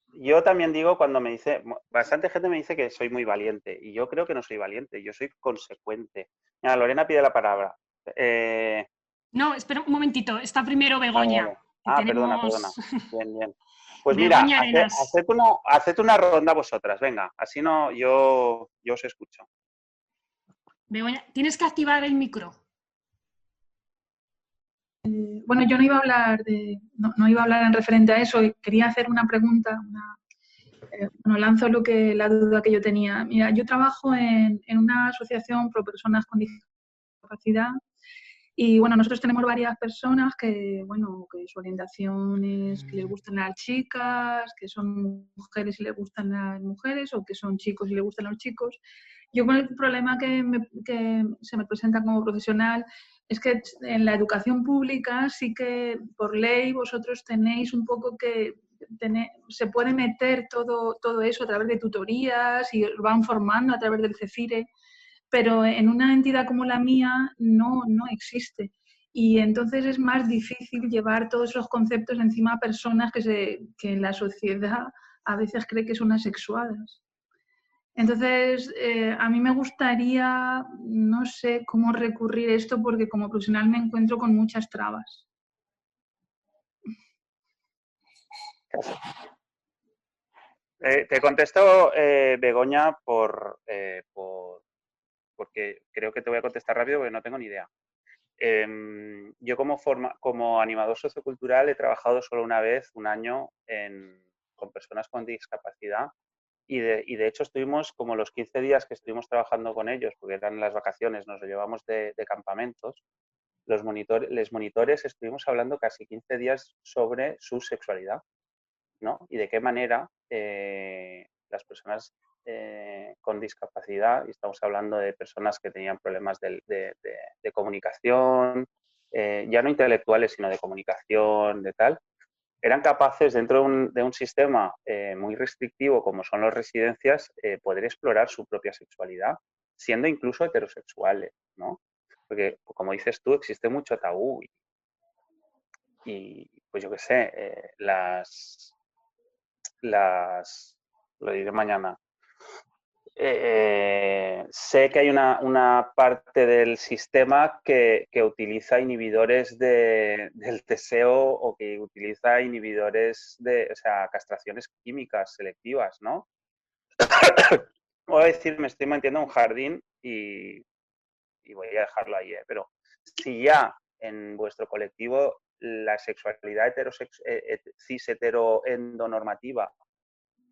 yo también digo cuando me dice, bastante gente me dice que soy muy valiente, y yo creo que no soy valiente, yo soy consecuente. Mira, Lorena pide la palabra. No, espera un momentito, está primero Begoña. Vale. Tenemos... Perdona. Bien. Pues Begoña mira, Arenas. haced una ronda vosotras, venga, así no, yo os escucho. Begoña, tienes que activar el micro. Bueno, yo no iba a hablar no iba a hablar en referente a eso, y quería hacer una pregunta, lanzo la duda que yo tenía. Mira, yo trabajo en una asociación pro personas con discapacidad y, bueno, nosotros tenemos varias personas que su orientación es que les gustan las chicas, que son mujeres y les gustan las mujeres, o que son chicos y les gustan los chicos. Yo con el problema que se me presenta como profesional es que en la educación pública sí que por ley vosotros tenéis un poco que se puede meter todo eso a través de tutorías y os van formando a través del CEFIRE, pero en una entidad como la mía no existe. Y entonces es más difícil llevar todos esos conceptos encima a personas que en la sociedad a veces cree que son asexuadas. Entonces, a mí me gustaría, no sé cómo recurrir a esto, porque como profesional me encuentro con muchas trabas. Te contesto, Begoña, porque creo que te voy a contestar rápido porque no tengo ni idea. Yo como animador sociocultural he trabajado solo una vez, un año, con personas con discapacidad. Y de hecho estuvimos como los 15 días que estuvimos trabajando con ellos, porque eran las vacaciones, nos lo llevamos de campamentos, les monitores estuvimos hablando casi 15 días sobre su sexualidad, ¿no? Y de qué manera las personas con discapacidad, y estamos hablando de personas que tenían problemas de comunicación, ya no intelectuales, sino de comunicación, de tal, eran capaces, dentro de un sistema muy restrictivo como son las residencias, poder explorar su propia sexualidad, siendo incluso heterosexuales, ¿no? Porque, como dices tú, existe mucho tabú y pues yo qué sé, lo diré mañana. Sé que hay una parte del sistema que utiliza inhibidores del deseo, o que utiliza inhibidores o sea, castraciones químicas selectivas, ¿no? Voy a decir, me estoy metiendo en un jardín y voy a dejarlo ahí, pero si ya en vuestro colectivo la sexualidad cis-hetero-endonormativa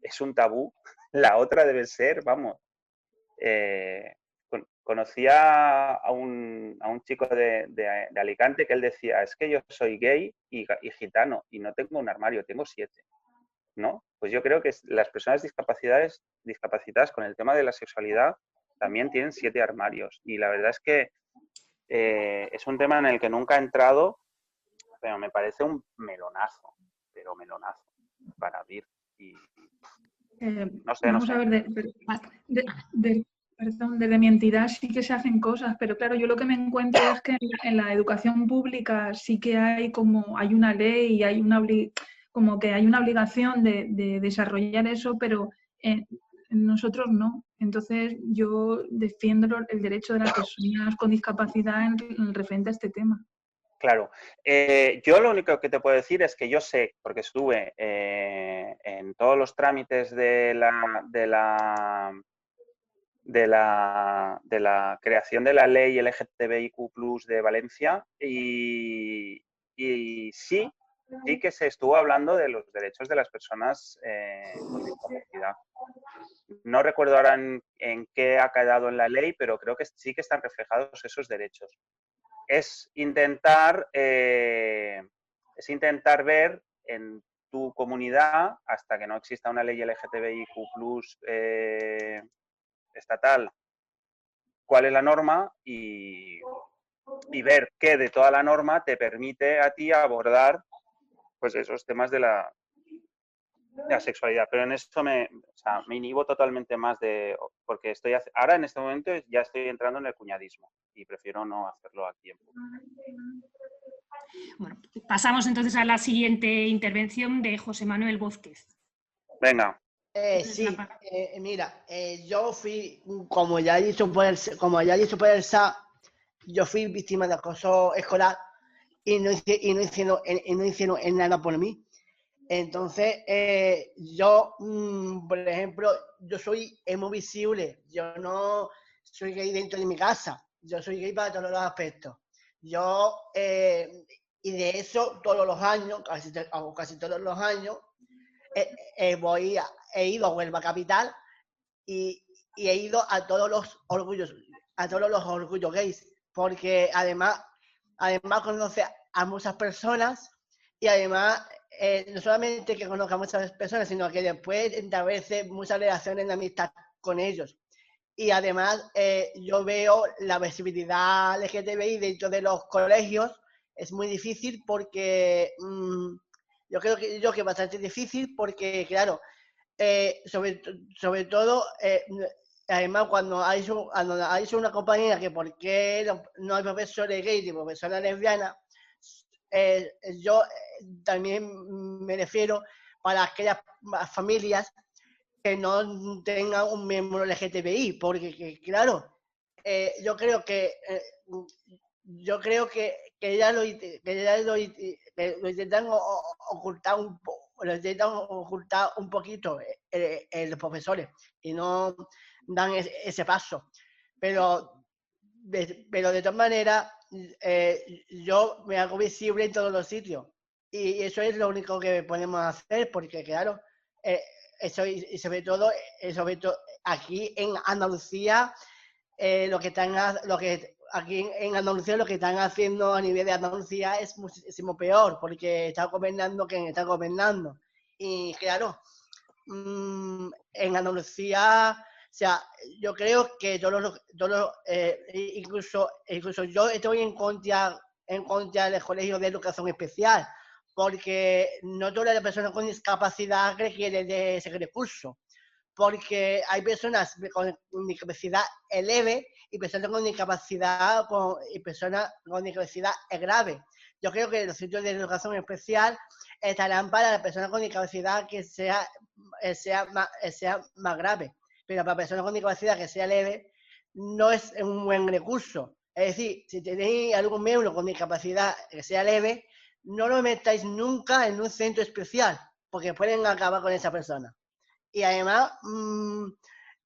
es un tabú, la otra debe ser, vamos. Conocía a un chico de Alicante que él decía, es que yo soy gay y gitano y no tengo un armario, tengo 7, ¿no? Pues yo creo que las personas discapacitadas con el tema de la sexualidad también tienen 7 armarios, y la verdad es que es un tema en el que nunca he entrado, pero me parece un melonazo, pero melonazo. para abrir. Y no sé. Vamos a ver, perdón, desde mi entidad sí que se hacen cosas, pero claro, yo lo que me encuentro es que en la educación pública sí que hay una ley y hay como que hay una obligación de desarrollar eso, pero nosotros no. Entonces yo defiendo el derecho de las personas con discapacidad en referente a este tema. Claro. Yo lo único que te puedo decir es que yo sé, porque estuve en todos los trámites de la creación de la ley LGTBIQ+ de Valencia y sí que se estuvo hablando de los derechos de las personas con discapacidad. No recuerdo ahora en qué ha quedado en la ley, pero creo que sí que están reflejados esos derechos. Es intentar ver en tu comunidad, hasta que no exista una ley LGTBIQ+ estatal, cuál es la norma y ver qué de toda la norma te permite a ti abordar pues esos temas de la sexualidad. Pero en esto me inhibo totalmente más porque ahora en este momento ya estoy entrando en el cuñadismo y prefiero no hacerlo a tiempo. Bueno, pasamos entonces a la siguiente intervención de José Manuel Vázquez. Venga. Sí, mira, yo fui, como ya he dicho por el SA, yo fui víctima de acoso escolar y no hicieron nada por mí. Entonces, yo, por ejemplo, yo soy visible, yo no soy gay dentro de mi casa, yo soy gay para todos los aspectos. Yo, y de eso todos los años, casi todos los años, he ido a Huelva Capital y he ido a todos los orgullos gays, porque además conoce a muchas personas y además no solamente que conozca a muchas personas, sino que después establece muchas relaciones de amistad con ellos. Y además yo veo la visibilidad LGTBI dentro de los colegios es muy difícil porque yo creo que es bastante difícil porque, claro, sobre todo, además cuando hay una compañía que por qué no hay profesores gays y profesoras lesbianas, yo también me refiero para aquellas familias que no tengan un miembro LGTBI, porque claro, yo creo que ya lo intentan ocultar un poquito los profesores y no dan ese paso. Pero de todas maneras, yo me hago visible en todos los sitios y eso es lo único que podemos hacer, porque claro, eso y sobre todo aquí en Andalucía, aquí en Andalucía lo que están haciendo a nivel de Andalucía es muchísimo peor, porque está gobernando quien está gobernando. Y claro, en Andalucía, o sea, yo creo que incluso yo estoy en contra del colegio de educación especial, porque no todas las personas con discapacidad requieren de ese recurso, porque hay personas con discapacidad leve y personas con discapacidad grave. Yo creo que los sitios de educación especial estarán para las personas con discapacidad que sea más grave, pero para personas con discapacidad que sea leve no es un buen recurso. Es decir, si tenéis algún miembro con discapacidad que sea leve, no lo metáis nunca en un centro especial, porque pueden acabar con esa persona. Y además,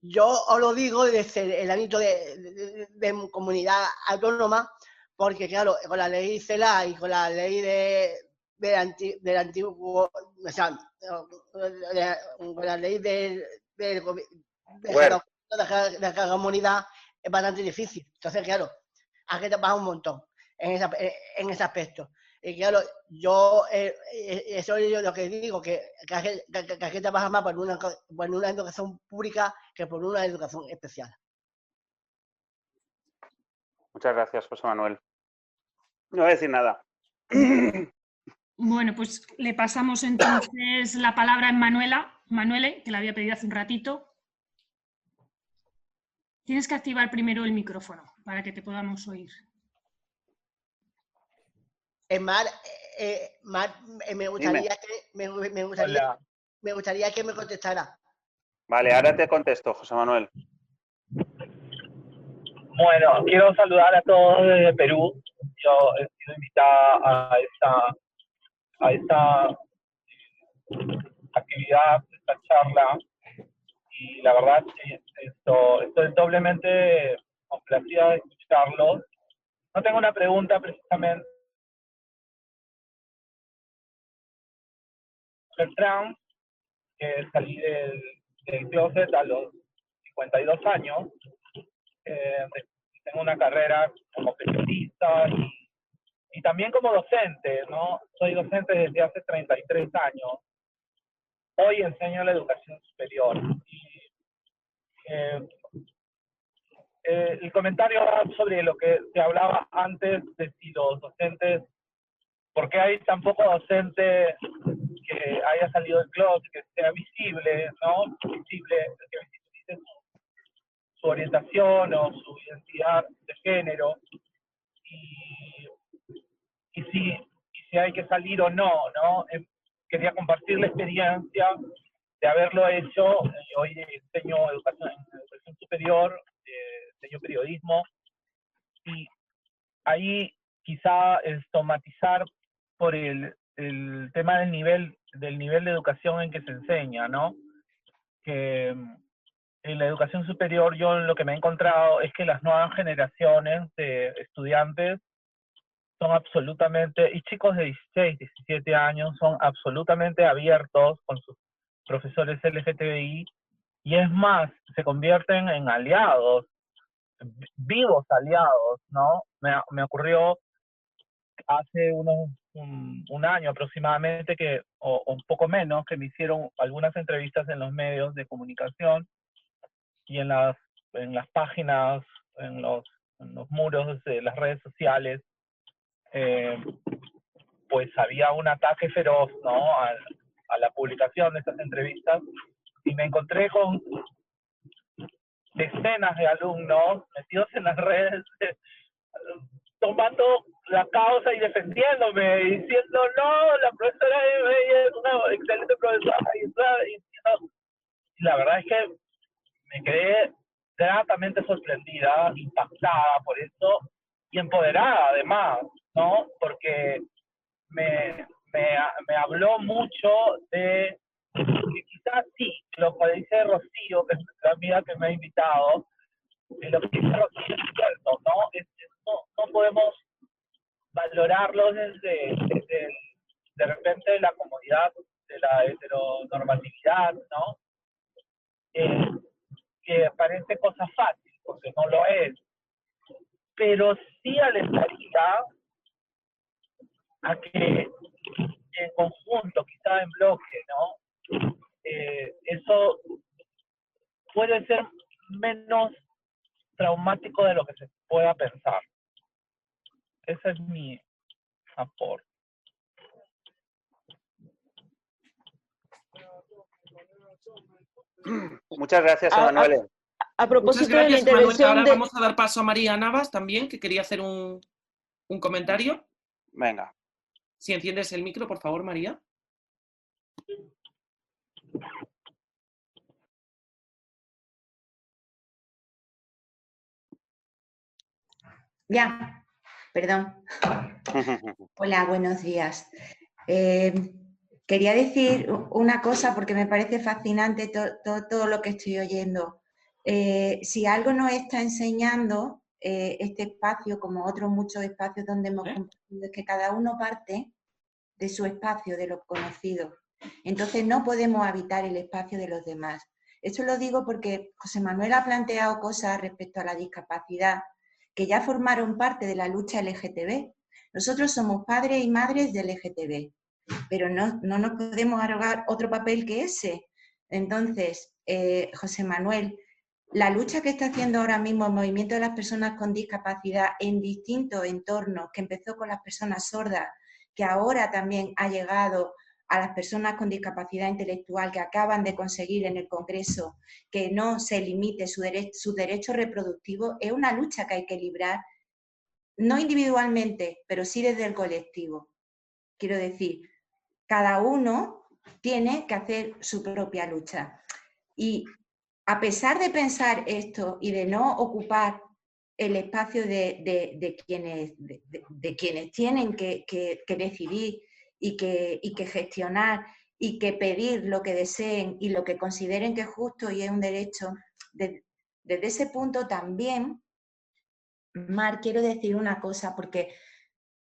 yo os lo digo desde el ámbito de comunidad autónoma, porque claro, con la ley CELA y con la ley del antiguo, o sea, con la ley de la comunidad es bastante difícil. Entonces, claro, hay que trabajar un montón en ese aspecto. Y claro, yo, eso es lo que digo, que hay que trabajar más por una educación pública que por una educación especial. Muchas gracias, José Manuel. No voy a decir nada. Bueno, pues le pasamos entonces la palabra a Manuele, que la había pedido hace un ratito. Tienes que activar primero el micrófono para que te podamos oír. Mar, me gustaría que me contestara. Vale, ahora te contesto, José Manuel. Bueno, quiero saludar a todos desde Perú. Yo he sido invitada a esta actividad, esta charla, y la verdad estoy doblemente complacida de escucharlos. No tengo una pregunta precisamente. Ser trans, que salí del closet a los 52 años. Tengo una carrera como periodista y también como docente, ¿no? Soy docente desde hace 33 años. Hoy enseño la educación superior. El comentario sobre lo que se hablaba antes de si los docentes, ¿por qué hay tan poco docente que haya salido del closet, que sea visible, ¿no? Visible, que visibilice su orientación o su identidad de género, y si hay que salir o no, ¿no? Quería compartir la experiencia de haberlo hecho. Hoy enseño educación superior, enseño periodismo, y ahí quizá matizar por el tema del nivel de educación en que se enseña, ¿no? Que en la educación superior yo lo que me he encontrado es que las nuevas generaciones de estudiantes son absolutamente, y chicos de 16, 17 años, son absolutamente abiertos con sus profesores LGTBI, y es más, se convierten en aliados, vivos aliados, ¿no? Me ocurrió hace un año aproximadamente, o un poco menos, que me hicieron algunas entrevistas en los medios de comunicación y en las páginas, en los muros de las redes sociales. Pues había un ataque feroz, ¿no? a la publicación de estas entrevistas, y me encontré con decenas de alumnos metidos en las redes, tomando la causa y defendiéndome, diciendo, no, la profesora es una excelente profesora, y la verdad es que me quedé gratamente sorprendida, impactada por eso, y empoderada además, ¿no? Porque me habló mucho de que quizás sí, lo que dice Rocío, que es nuestra amiga que me ha invitado, lo que dice Rocío es cierto, ¿no? No podemos valorarlo desde de repente la comodidad de la heteronormatividad, ¿no? Que parece cosa fácil, porque no lo es, pero sí alentaría a que en conjunto, quizá en bloque, ¿no? Eso puede ser menos traumático de lo que se pueda pensar. Ese es mi aporte. Muchas gracias, Emanuele. A propósito Muchas gracias, de la intervención Ahora vamos a dar paso a María Navas también, que quería hacer un comentario. Venga. Si enciendes el micro, por favor, María. Ya, perdón. Hola, buenos días. Quería decir una cosa porque me parece fascinante todo lo que estoy oyendo. Si algo nos está enseñando este espacio, como otros muchos espacios donde hemos compartido, es que cada uno parte de su espacio, de lo conocido. Entonces no podemos habitar el espacio de los demás. Esto lo digo porque José Manuel ha planteado cosas respecto a la discapacidad que ya formaron parte de la lucha LGTB. Nosotros somos padres y madres del LGTB, pero no nos podemos arrogar otro papel que ese. Entonces, José Manuel, la lucha que está haciendo ahora mismo el movimiento de las personas con discapacidad en distintos entornos, que empezó con las personas sordas, que ahora también ha llegado a las personas con discapacidad intelectual que acaban de conseguir en el Congreso que no se limite su derecho reproductivo, es una lucha que hay que librar, no individualmente, pero sí desde el colectivo. Quiero decir, cada uno tiene que hacer su propia lucha. Y a pesar de pensar esto y de no ocupar el espacio de quienes tienen que decidir y que gestionar y que pedir lo que deseen y lo que consideren que es justo y es un derecho, desde ese punto también, Mar, quiero decir una cosa, porque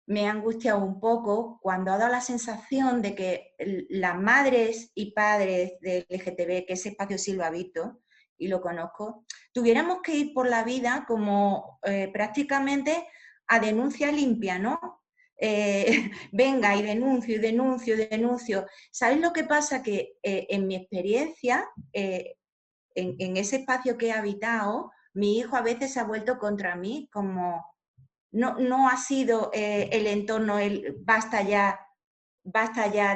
me ha angustiado un poco cuando ha dado la sensación de que las madres y padres del LGTB, que ese espacio sí lo habito y lo conozco, tuviéramos que ir por la vida como prácticamente a denuncia limpia, ¿no? Venga, y denuncio, y denuncio, y denuncio. ¿Sabéis lo que pasa? Que en mi experiencia, en ese espacio que he habitado, mi hijo a veces se ha vuelto contra mí como... No ha sido el entorno el basta ya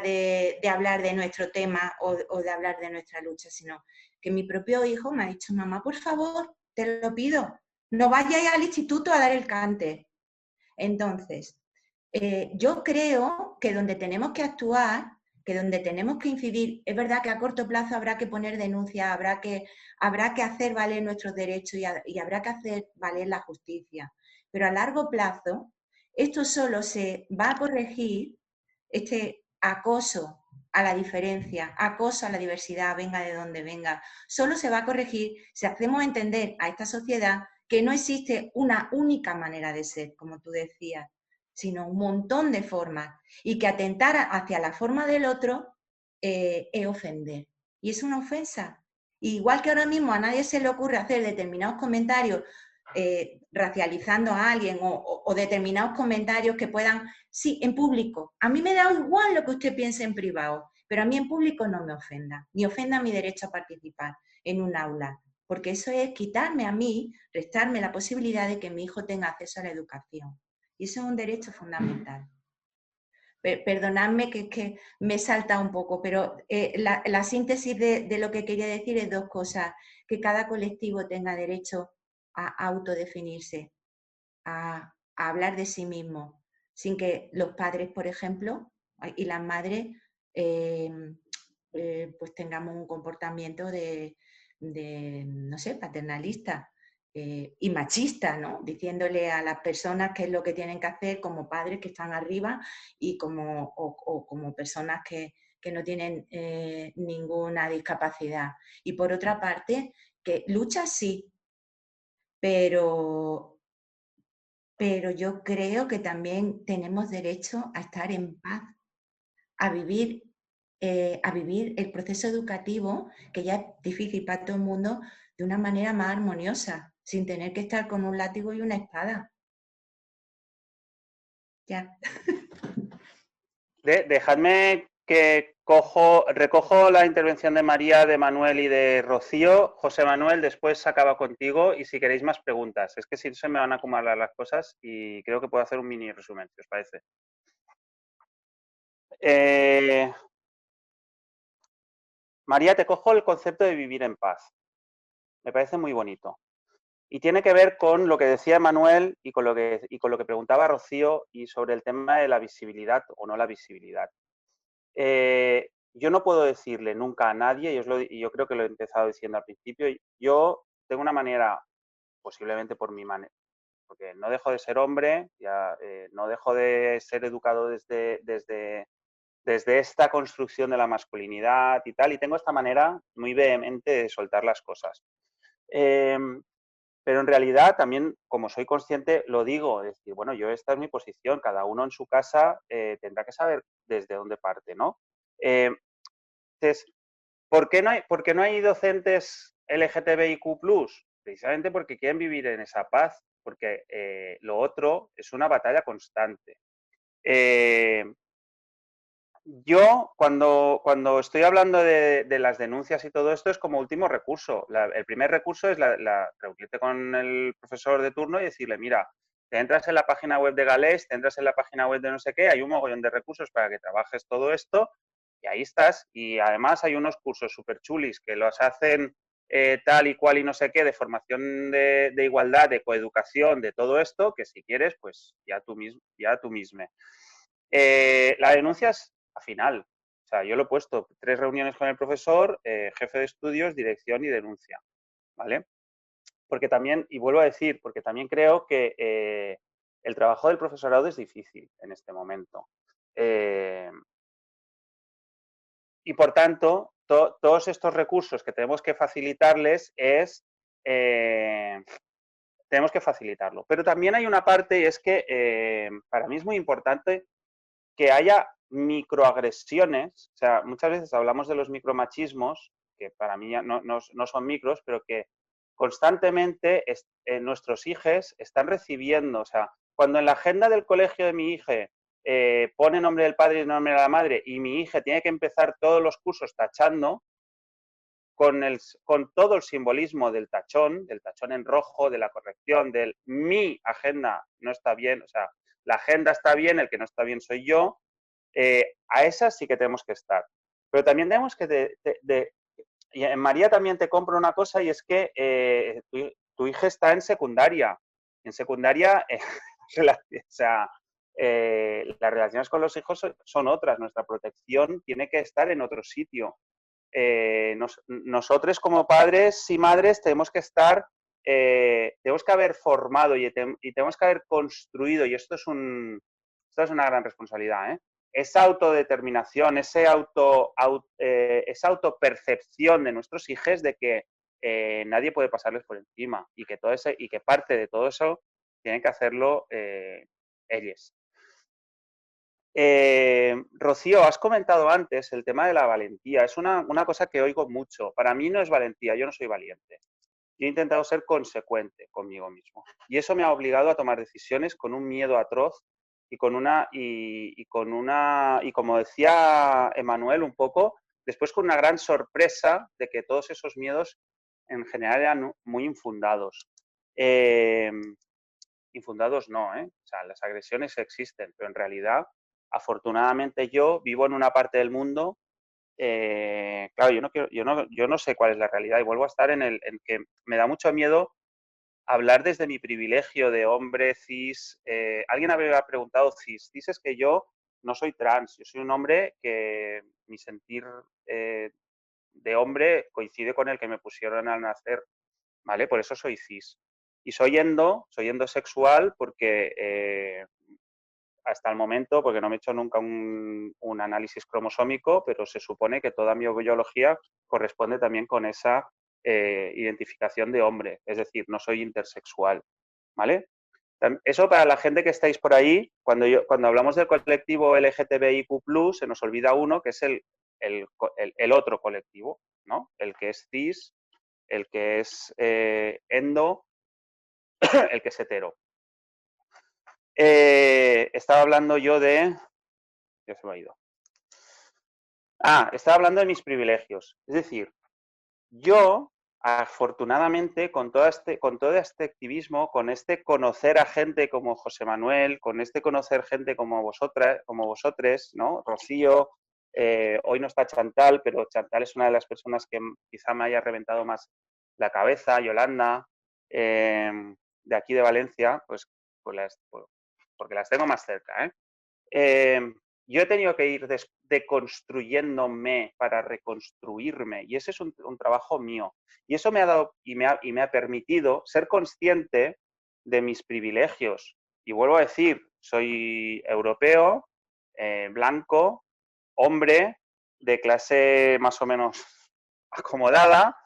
de hablar de nuestro tema o de hablar de nuestra lucha, sino que mi propio hijo me ha dicho, mamá, por favor, te lo pido, no vayáis al instituto a dar el cante. Entonces, yo creo que donde tenemos que actuar, que donde tenemos que incidir, es verdad que a corto plazo habrá que poner denuncias, habrá que hacer valer nuestros derechos y habrá que hacer valer la justicia. Pero a largo plazo, esto solo se va a corregir, este acoso a la diferencia, acoso a la diversidad, venga de donde venga, solo se va a corregir si hacemos entender a esta sociedad que no existe una única manera de ser, como tú decías, sino un montón de formas, y que atentar hacia la forma del otro es ofender. Y es una ofensa. Igual que ahora mismo a nadie se le ocurre hacer determinados comentarios racializando a alguien o determinados comentarios que puedan, sí, en público. A mí me da igual lo que usted piense en privado, pero a mí en público no me ofenda, ni ofenda mi derecho a participar en un aula, porque eso es quitarme a mí, restarme la posibilidad de que mi hijo tenga acceso a la educación. Y eso es un derecho fundamental. Perdonadme que me salta un poco, pero la síntesis de lo que quería decir es dos cosas. Que cada colectivo tenga derecho a autodefinirse, a hablar de sí mismo, sin que los padres, por ejemplo, y las madres, pues tengamos un comportamiento de no sé, paternalista. Y machista, ¿no? Diciéndole a las personas qué es lo que tienen que hacer como padres que están arriba y como personas que no tienen ninguna discapacidad. Y por otra parte, que lucha sí, pero yo creo que también tenemos derecho a estar en paz, a vivir el proceso educativo, que ya es difícil para todo el mundo, de una manera más armoniosa, sin tener que estar con un látigo y una espada. Ya. Dejadme que recojo la intervención de María, de Manuel y de Rocío. José Manuel, después acaba contigo y si queréis más preguntas. Es que si no se me van a acumular las cosas y creo que puedo hacer un mini resumen, si os parece. María, te cojo el concepto de vivir en paz. Me parece muy bonito. Y tiene que ver con lo que decía Manuel y con lo que preguntaba Rocío y sobre el tema de la visibilidad o no la visibilidad. Yo no puedo decirle nunca a nadie, y yo creo que lo he empezado diciendo al principio, yo tengo una manera, posiblemente por mi manera, porque no dejo de ser hombre, no dejo de ser educado desde esta construcción de la masculinidad y tal, y tengo esta manera muy vehemente de soltar las cosas. Pero en realidad también, como soy consciente, lo digo, es decir, bueno, esta es mi posición, cada uno en su casa tendrá que saber desde dónde parte, ¿no? Entonces, ¿por qué no hay docentes LGTBIQ+? Precisamente porque quieren vivir en esa paz, porque lo otro es una batalla constante. Yo, cuando estoy hablando de las denuncias y todo esto, es como último recurso. El primer recurso es reunirte con el profesor de turno y decirle, mira, Te entras en la página web de Galés, te entras en la página web de no sé qué, hay un mogollón de recursos para que trabajes todo esto y ahí estás. Y además hay unos cursos súper chulis que los hacen tal y cual y no sé qué, de formación de igualdad, de coeducación, de todo esto, que si quieres, pues ya tú mismo. La denuncia es a final. O sea, yo lo he puesto 3 reuniones con el profesor, jefe de estudios, dirección y denuncia, ¿vale? Porque también, y vuelvo a decir, porque también creo que el trabajo del profesorado es difícil en este momento. Y por tanto, todos estos recursos que tenemos que facilitarles tenemos que facilitarlo. Pero también hay una parte y es que para mí es muy importante que haya microagresiones. O sea, muchas veces hablamos de los micromachismos, que para mí no son micros, pero que constantemente nuestros hijos están recibiendo. O sea, cuando en la agenda del colegio de mi hija pone nombre del padre y nombre de la madre y mi hija tiene que empezar todos los cursos tachando, con todo el simbolismo del tachón en rojo, de la corrección, del mi agenda no está bien, o sea, la agenda está bien, el que no está bien soy yo, a esas sí que tenemos que estar. Pero también tenemos que... y en María también te compro una cosa y es que tu hija está en secundaria. En secundaria, o sea, las relaciones con los hijos son otras. Nuestra protección tiene que estar en otro sitio. Nosotros como padres y madres tenemos que estar, tenemos que haber formado y tenemos que haber construido, y esto es una gran responsabilidad, esa autodeterminación, esa autopercepción de nuestros hijos de que nadie puede pasarles por encima y que parte de todo eso tienen que hacerlo ellos. Rocío, has comentado antes el tema de la valentía. Es una cosa que oigo mucho. Para mí no es valentía, yo no soy valiente. Yo he intentado ser consecuente conmigo mismo. Y eso me ha obligado a tomar decisiones con un miedo atroz y como decía Emanuel un poco, después con una gran sorpresa de que todos esos miedos en general eran muy infundados. Infundados no, O sea, las agresiones existen, pero en realidad, afortunadamente yo vivo en una parte del mundo, claro, yo no sé cuál es la realidad y vuelvo a estar en que me da mucho miedo hablar desde mi privilegio de hombre cis. Alguien había preguntado cis. Cis es que yo no soy trans, yo soy un hombre que mi sentir de hombre coincide con el que me pusieron al nacer, ¿vale? Por eso soy cis. Y soy endosexual porque hasta el momento, porque no me he hecho nunca un análisis cromosómico, pero se supone que toda mi biología corresponde también con esa identificación de hombre, es decir, no soy intersexual, ¿vale? Eso para la gente que estáis por ahí, cuando hablamos del colectivo LGTBIQ+, se nos olvida uno, que es el otro colectivo, ¿no? El que es cis, el que es endo, el que es hetero. Estaba hablando yo de... Ya se me ha ido. Estaba hablando de mis privilegios. Es decir, yo, afortunadamente, con todo este activismo, con este conocer a gente como José Manuel, con este conocer gente como vosotros, ¿no? Rocío, hoy no está Chantal, pero Chantal es una de las personas que quizá me haya reventado más la cabeza, Yolanda, de aquí de Valencia, pues porque las tengo más cerca, yo he tenido que ir deconstruyéndome para reconstruirme y ese es un trabajo mío. Y eso me ha dado y me ha permitido ser consciente de mis privilegios. Y vuelvo a decir, soy europeo, blanco, hombre, de clase más o menos acomodada,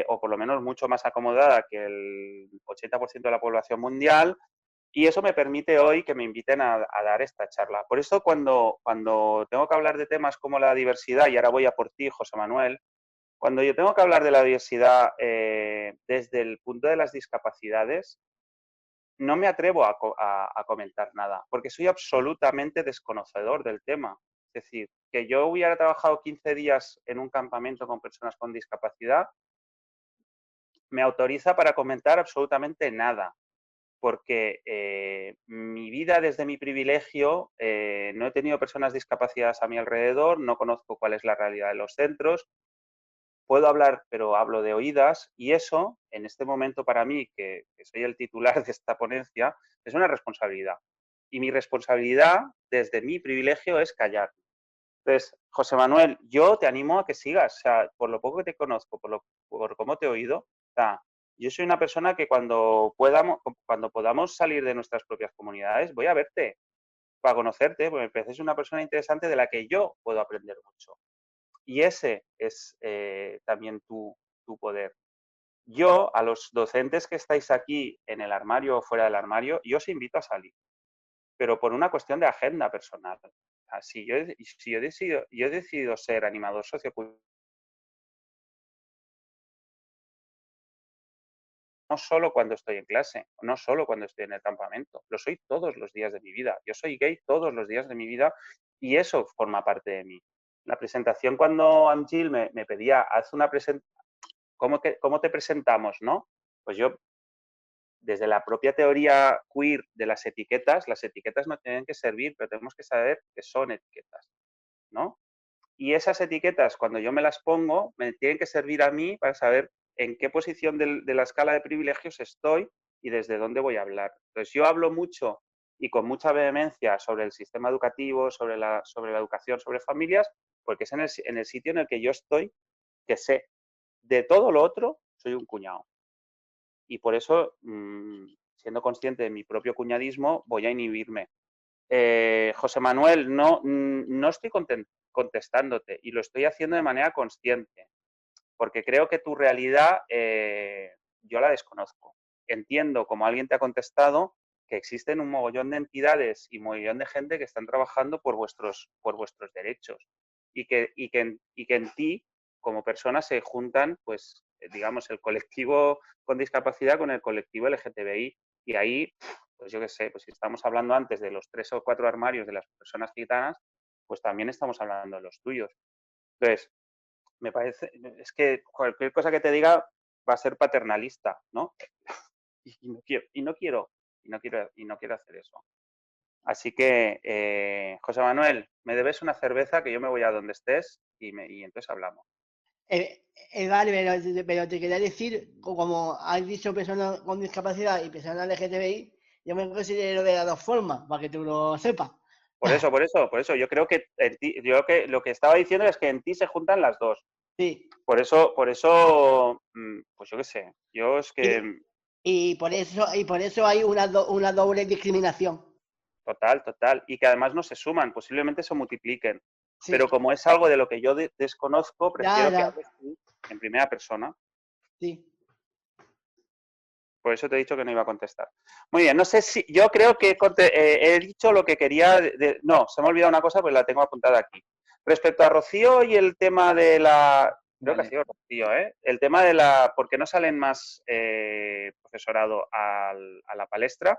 o por lo menos mucho más acomodada que el 80% de la población mundial. Y eso me permite hoy que me inviten a dar esta charla. Por eso cuando tengo que hablar de temas como la diversidad, y ahora voy a por ti, José Manuel, cuando yo tengo que hablar de la diversidad desde el punto de las discapacidades, no me atrevo a comentar nada, porque soy absolutamente desconocedor del tema. Es decir, que yo hubiera trabajado 15 días en un campamento con personas con discapacidad, me autoriza para comentar absolutamente nada. porque mi vida desde mi privilegio, no he tenido personas discapacitadas a mi alrededor, no conozco cuál es la realidad de los centros, puedo hablar, pero hablo de oídas, y eso, en este momento para mí, que soy el titular de esta ponencia, es una responsabilidad. Y mi responsabilidad, desde mi privilegio, es callar. Entonces, José Manuel, yo te animo a que sigas, o sea, por lo poco que te conozco, por cómo te he oído, o sea, yo soy una persona que cuando podamos salir de nuestras propias comunidades, voy a verte para conocerte, porque me pareces una persona interesante de la que yo puedo aprender mucho. Y ese es también tu poder. Yo, a los docentes que estáis aquí en el armario o fuera del armario, yo os invito a salir, pero por una cuestión de agenda personal. Si yo he decidido ser animador sociocultural, no solo cuando estoy en clase, no solo cuando estoy en el campamento, lo soy todos los días de mi vida. Yo soy gay todos los días de mi vida y eso forma parte de mí. La presentación, cuando Amjil me pedía, haz una presentación, ¿cómo te presentamos, no? Pues yo, desde la propia teoría queer de las etiquetas no tienen que servir, pero tenemos que saber que son etiquetas, ¿no? Y esas etiquetas, cuando yo me las pongo, me tienen que servir a mí para saber en qué posición de la escala de privilegios estoy y desde dónde voy a hablar. Entonces, yo hablo mucho y con mucha vehemencia sobre el sistema educativo, sobre la educación, sobre familias, porque es en el sitio en el que yo estoy, que sé. De todo lo otro, soy un cuñado. Y por eso, siendo consciente de mi propio cuñadismo, voy a inhibirme. José Manuel, no estoy contestándote y lo estoy haciendo de manera consciente, porque creo que tu realidad yo la desconozco. Entiendo, como alguien te ha contestado, que existen un mogollón de entidades y un mogollón de gente que están trabajando por vuestros derechos y que en ti, como persona, se juntan, pues, digamos, el colectivo con discapacidad con el colectivo LGTBI, y ahí, pues yo qué sé, pues si estamos hablando antes de los 3 o 4 armarios de las personas gitanas, pues también estamos hablando de los tuyos. Entonces, me parece, es que cualquier cosa que te diga va a ser paternalista, ¿no? Y no quiero hacer eso. Así que, José Manuel, me debes una cerveza, que yo me voy a donde estés y entonces hablamos. Vale, pero te quería decir, como has dicho personas con discapacidad y personas LGTBI, yo me considero de las dos formas, para que tú lo sepas. Por eso, yo creo que lo que estaba diciendo es que en ti se juntan las dos. Sí. Por eso, pues yo qué sé, yo es que... Y por eso hay una doble discriminación. Total. Y que además no se suman, posiblemente se multipliquen. Sí. Pero como es algo de lo que yo desconozco, prefiero que hables tú en primera persona. Sí. Por eso te he dicho que no iba a contestar. Muy bien, no sé si... Yo creo que he dicho lo que quería... No, se me ha olvidado una cosa, pues la tengo apuntada aquí. Respecto a Rocío y el tema de la... Creo que ha sido Rocío, ¿eh? El tema de la... ¿Por qué no salen más profesorado a la palestra?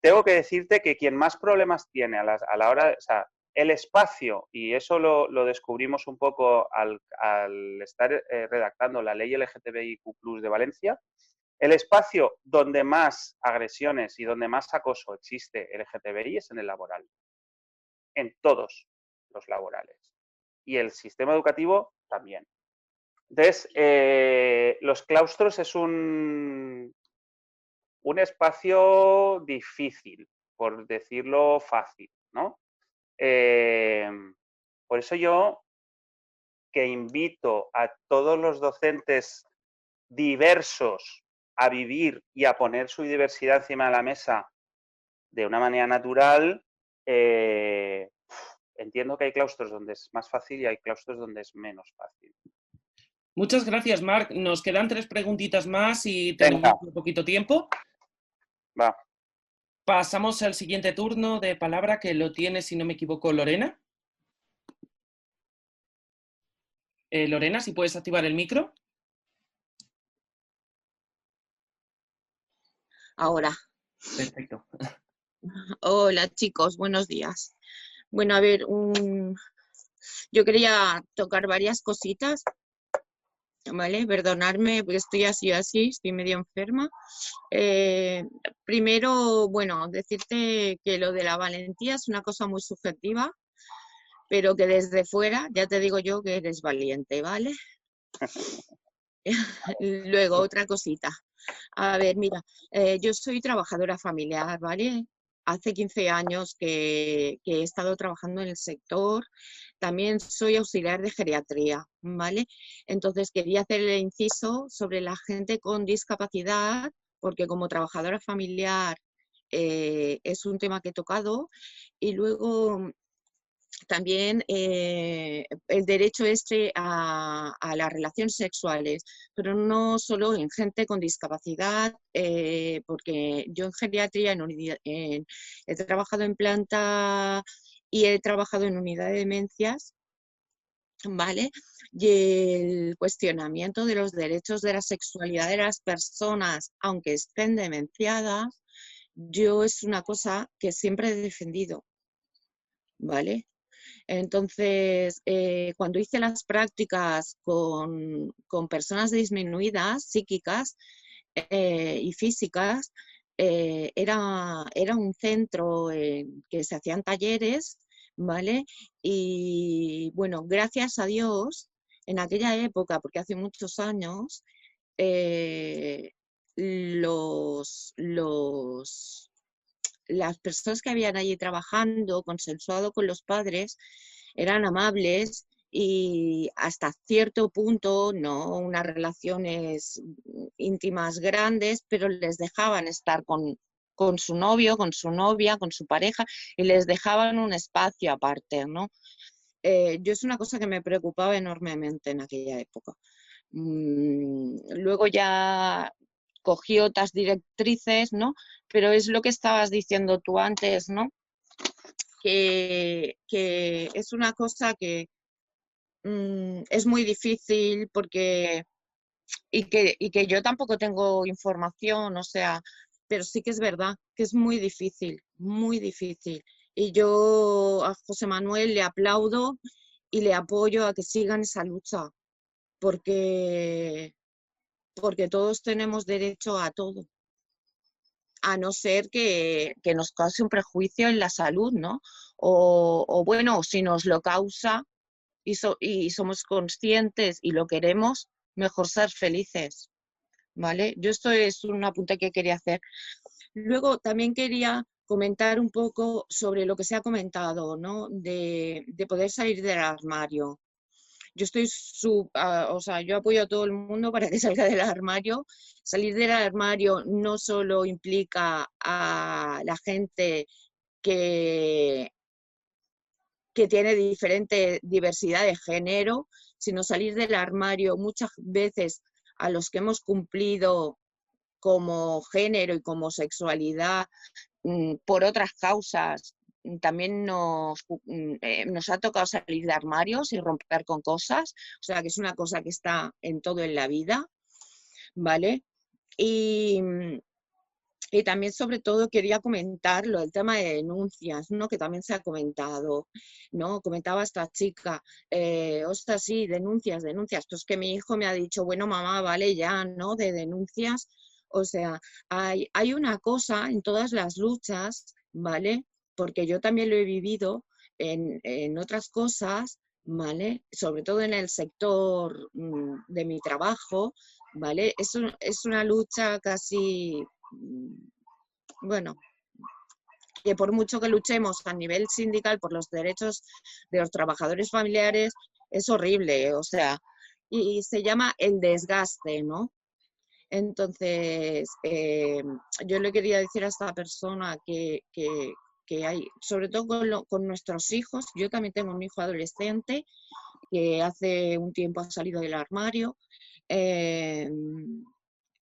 Tengo que decirte que quien más problemas tiene a la hora... O sea, el espacio, y eso lo descubrimos un poco al estar redactando la ley LGTBIQ+ de Valencia, el espacio donde más agresiones y donde más acoso existe LGTBI es en el laboral. En todos los laborales. Y el sistema educativo también. Entonces, los claustros es un espacio difícil, por decirlo fácil, ¿no? Por eso yo, que invito a todos los docentes diversos a vivir y a poner su diversidad encima de la mesa de una manera natural, entiendo que hay claustros donde es más fácil y hay claustros donde es menos fácil. Muchas gracias, Marc. Nos quedan 3 preguntitas más y tenemos un poquito tiempo. Va. Pasamos al siguiente turno de palabra, que lo tiene, si no me equivoco, Lorena. Lorena, si puedes activar el micro. Ahora. Perfecto. Hola, chicos, buenos días. Bueno, a ver, yo quería tocar varias cositas. ¿vale? Perdonadme porque estoy así, estoy medio enferma. Primero, bueno, decirte que lo de la valentía es una cosa muy subjetiva, pero que desde fuera ya te digo yo que eres valiente, ¿vale? Luego, otra cosita. A ver, mira, yo soy trabajadora familiar, ¿vale? Hace 15 años que he estado trabajando en el sector. También soy auxiliar de geriatría, ¿vale? Entonces quería hacer el inciso sobre la gente con discapacidad, porque como trabajadora familiar es un tema que he tocado. Y luego también el derecho a las relaciones sexuales, pero no solo en gente con discapacidad, porque yo en geriatría he trabajado en planta y he trabajado en unidad de demencias, ¿vale? Y el cuestionamiento de los derechos de la sexualidad de las personas, aunque estén demenciadas, yo es una cosa que siempre he defendido, ¿vale? Entonces, cuando hice las prácticas con personas disminuidas psíquicas y físicas, era un centro en que se hacían talleres, ¿vale? Y bueno, gracias a Dios, en aquella época, porque hace muchos años, las personas que habían allí trabajando, consensuado con los padres, eran amables y hasta cierto punto, no unas relaciones íntimas grandes, pero les dejaban estar con su novio, con su novia, con su pareja, y les dejaban un espacio aparte, ¿no? Yo es una cosa que me preocupaba enormemente en aquella época. Luego ya cogí otras directrices, ¿no? Pero es lo que estabas diciendo tú antes, ¿no? Que es una cosa que es muy difícil porque y que yo tampoco tengo información, o sea, pero sí que es verdad que es muy difícil, muy difícil. Y yo a José Manuel le aplaudo y le apoyo a que sigan esa lucha, porque todos tenemos derecho a todo, a no ser que nos cause un prejuicio en la salud, ¿no? O bueno, si nos lo causa y somos conscientes y lo queremos, mejor ser felices, ¿vale? Yo esto es un apunte que quería hacer. Luego también quería comentar un poco sobre lo que se ha comentado, ¿no? De poder salir del armario. Yo o sea, yo apoyo a todo el mundo para que salga del armario. Salir del armario no solo implica a la gente que tiene diferente diversidad de género, sino salir del armario muchas veces a los que hemos cumplido como género y como sexualidad por otras causas. También nos ha tocado salir de armarios y romper con cosas, o sea que es una cosa que está en todo en la vida, ¿vale? Y también sobre todo quería comentar el tema de denuncias, ¿no? Que también se ha comentado, ¿no? Comentaba esta chica, ostras, sí, denuncias, pues que mi hijo me ha dicho, bueno mamá, vale ya, ¿no? De denuncias, o sea, hay una cosa en todas las luchas, ¿vale? Porque yo también lo he vivido en otras cosas, ¿vale? Sobre todo en el sector de mi trabajo, ¿vale? Es una lucha casi, bueno, que por mucho que luchemos a nivel sindical por los derechos de los trabajadores familiares, es horrible, o sea, y se llama el desgaste, ¿no? Entonces, yo le quería decir a esta persona que hay, sobre todo con nuestros hijos, yo también tengo un hijo adolescente que hace un tiempo ha salido del armario.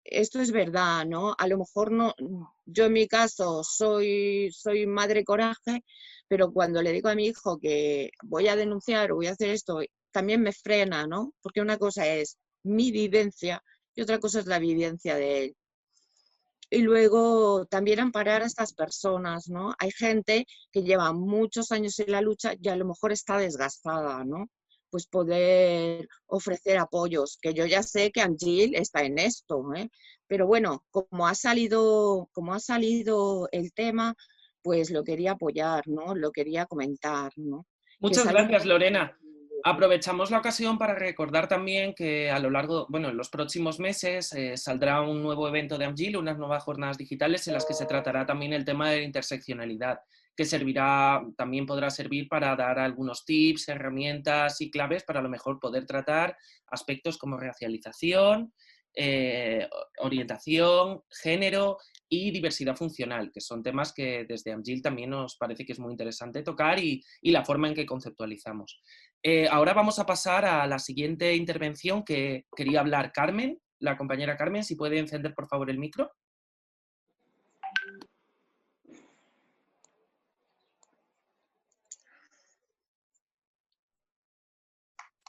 Esto es verdad, ¿no? A lo mejor no, yo en mi caso soy madre coraje, pero cuando le digo a mi hijo que voy a denunciar o voy a hacer esto, también me frena, ¿no? Porque una cosa es mi vivencia y otra cosa es la vivencia de él. Y luego también amparar a estas personas, ¿no? Hay gente que lleva muchos años en la lucha y a lo mejor está desgastada, ¿no? pues poder ofrecer apoyos, que yo ya sé que Angil está en esto, ¿eh? Pero bueno, como ha salido el tema, pues lo quería apoyar, ¿no? Lo quería comentar, ¿no? Muchas gracias, Lorena. Aprovechamos la ocasión para recordar también que a lo largo, bueno, en los próximos meses saldrá un nuevo evento de Angil, unas nuevas jornadas digitales en las que se tratará también el tema de la interseccionalidad, que también podrá servir para dar algunos tips, herramientas y claves para a lo mejor poder tratar aspectos como racialización, orientación, género y diversidad funcional, que son temas que desde Angil también nos parece que es muy interesante tocar y la forma en que conceptualizamos. Ahora vamos a pasar a la siguiente intervención que quería hablar Carmen, la compañera Carmen, si puede encender por favor el micro.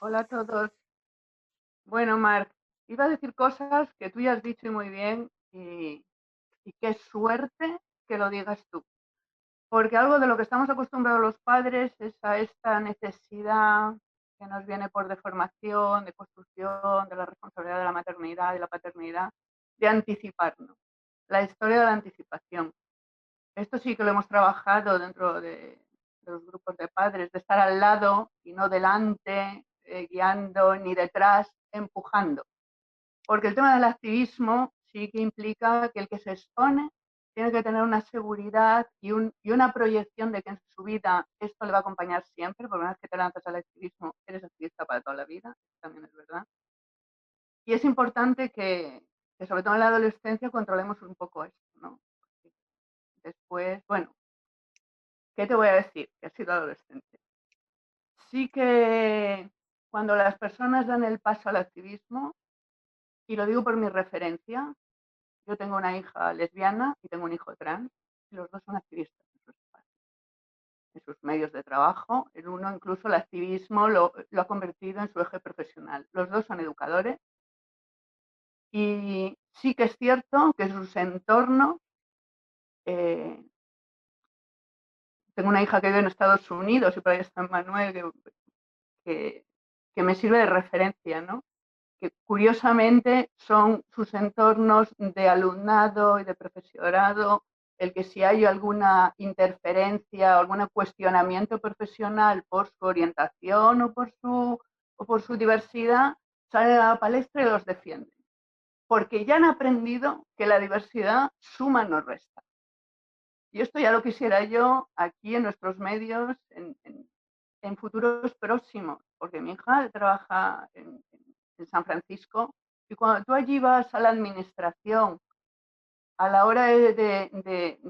Hola a todos. Bueno, Marc, iba a decir cosas que tú ya has dicho muy bien y qué suerte que lo digas tú. Porque algo de lo que estamos acostumbrados los padres es a esta necesidad que nos viene por deformación, de construcción, de la responsabilidad de la maternidad y la paternidad, de anticiparnos. La historia de la anticipación. Esto sí que lo hemos trabajado dentro de los grupos de padres, de estar al lado y no delante, guiando, ni detrás, empujando. Porque el tema del activismo sí que implica que el que se expone tiene que tener una seguridad y una proyección de que en su vida esto le va a acompañar siempre, porque una vez que te lanzas al activismo, eres activista para toda la vida, eso también es verdad. Y es importante que sobre todo en la adolescencia, controlemos un poco esto, ¿no? Después, bueno, ¿qué te voy a decir? Que he sido adolescente. Sí que cuando las personas dan el paso al activismo, y lo digo por mi referencia, yo tengo una hija lesbiana y tengo un hijo trans, y los dos son activistas en sus espacios, en sus medios de trabajo. El uno incluso el activismo lo ha convertido en su eje profesional. Los dos son educadores y sí que es cierto que sus entornos, tengo una hija que vive en Estados Unidos y por ahí está Manuel, que me sirve de referencia, ¿no? Que curiosamente son sus entornos de alumnado y de profesorado, el que si hay alguna interferencia o algún cuestionamiento profesional por su orientación o por su diversidad, salen a la palestra y los defienden. Porque ya han aprendido que la diversidad suma, no resta. Y esto ya lo quisiera yo aquí en nuestros medios en futuros próximos, porque mi hija trabaja en San Francisco y cuando tú allí vas a la administración a la hora de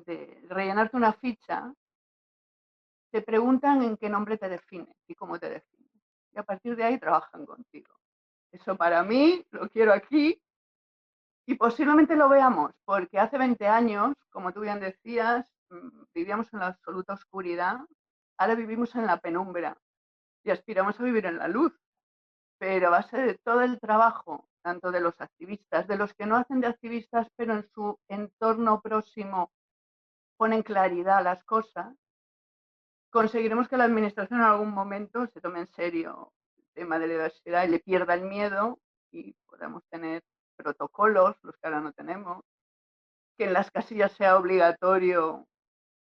rellenarte una ficha, te preguntan en qué nombre te defines y cómo te defines. Y a partir de ahí trabajan contigo. Eso para mí, lo quiero aquí y posiblemente lo veamos, porque hace 20 años, como tú bien decías, vivíamos en la absoluta oscuridad, ahora vivimos en la penumbra y aspiramos a vivir en la luz. Pero a base de todo el trabajo, tanto de los activistas, de los que no hacen de activistas, pero en su entorno próximo ponen claridad a las cosas, conseguiremos que la administración en algún momento se tome en serio el tema de la diversidad y le pierda el miedo y podamos tener protocolos, los que ahora no tenemos, que en las casillas sea obligatorio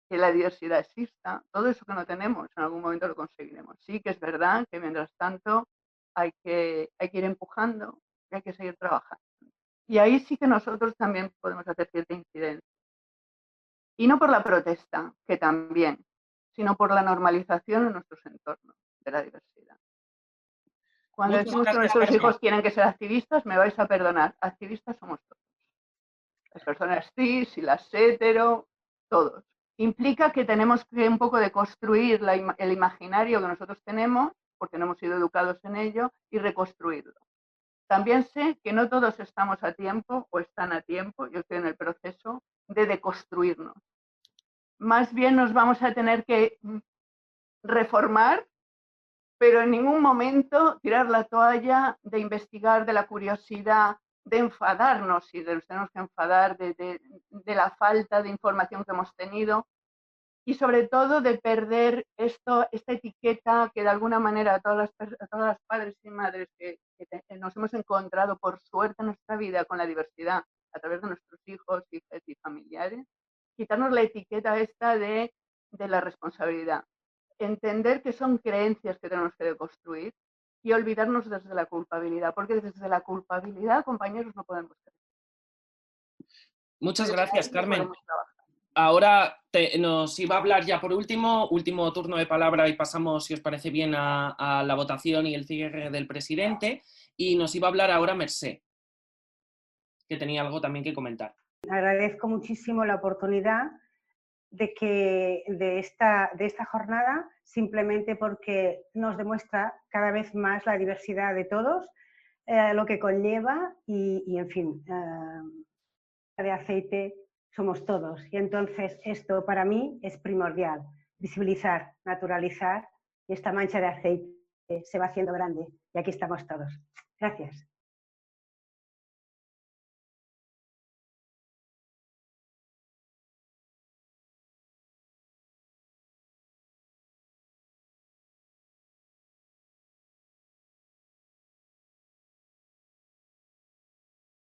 que la diversidad exista. Todo eso que no tenemos, en algún momento lo conseguiremos. Sí que es verdad que mientras tanto hay que ir empujando y hay que seguir trabajando. Y ahí sí que nosotros también podemos hacer cierta incidencia. Y no por la protesta, que también, sino por la normalización en nuestros entornos de la diversidad. Cuando decimos que nuestros hijos tienen que ser activistas, me vais a perdonar, activistas somos todos. Las personas cis y las hetero, todos. Implica que tenemos que un poco de construir el imaginario que nosotros tenemos, porque no hemos sido educados en ello, y reconstruirlo. También sé que no todos estamos a tiempo o están a tiempo, yo estoy en el proceso de deconstruirnos. Más bien nos vamos a tener que reformar, pero en ningún momento tirar la toalla de investigar, de la curiosidad, de enfadarnos, y nos tenemos que enfadar de la falta de información que hemos tenido, y sobre todo de perder esta etiqueta que de alguna manera a todas las padres y madres que nos hemos encontrado por suerte en nuestra vida con la diversidad a través de nuestros hijos, hijas y familiares, quitarnos la etiqueta esta de la responsabilidad. Entender que son creencias que tenemos que deconstruir y olvidarnos desde la culpabilidad, porque desde la culpabilidad, compañeros, no podemos crecer. Muchas gracias, Carmen. Ahora nos iba a hablar ya por último turno de palabra y pasamos, si os parece bien, a la votación y el cierre del presidente. Y nos iba a hablar ahora Mercé, que tenía algo también que comentar. Agradezco muchísimo la oportunidad de esta jornada, simplemente porque nos demuestra cada vez más la diversidad de todos, lo que conlleva y en fin, de aceite somos todos. Y entonces esto para mí es primordial, visibilizar, naturalizar, y esta mancha de aceite se va haciendo grande y aquí estamos todos. Gracias.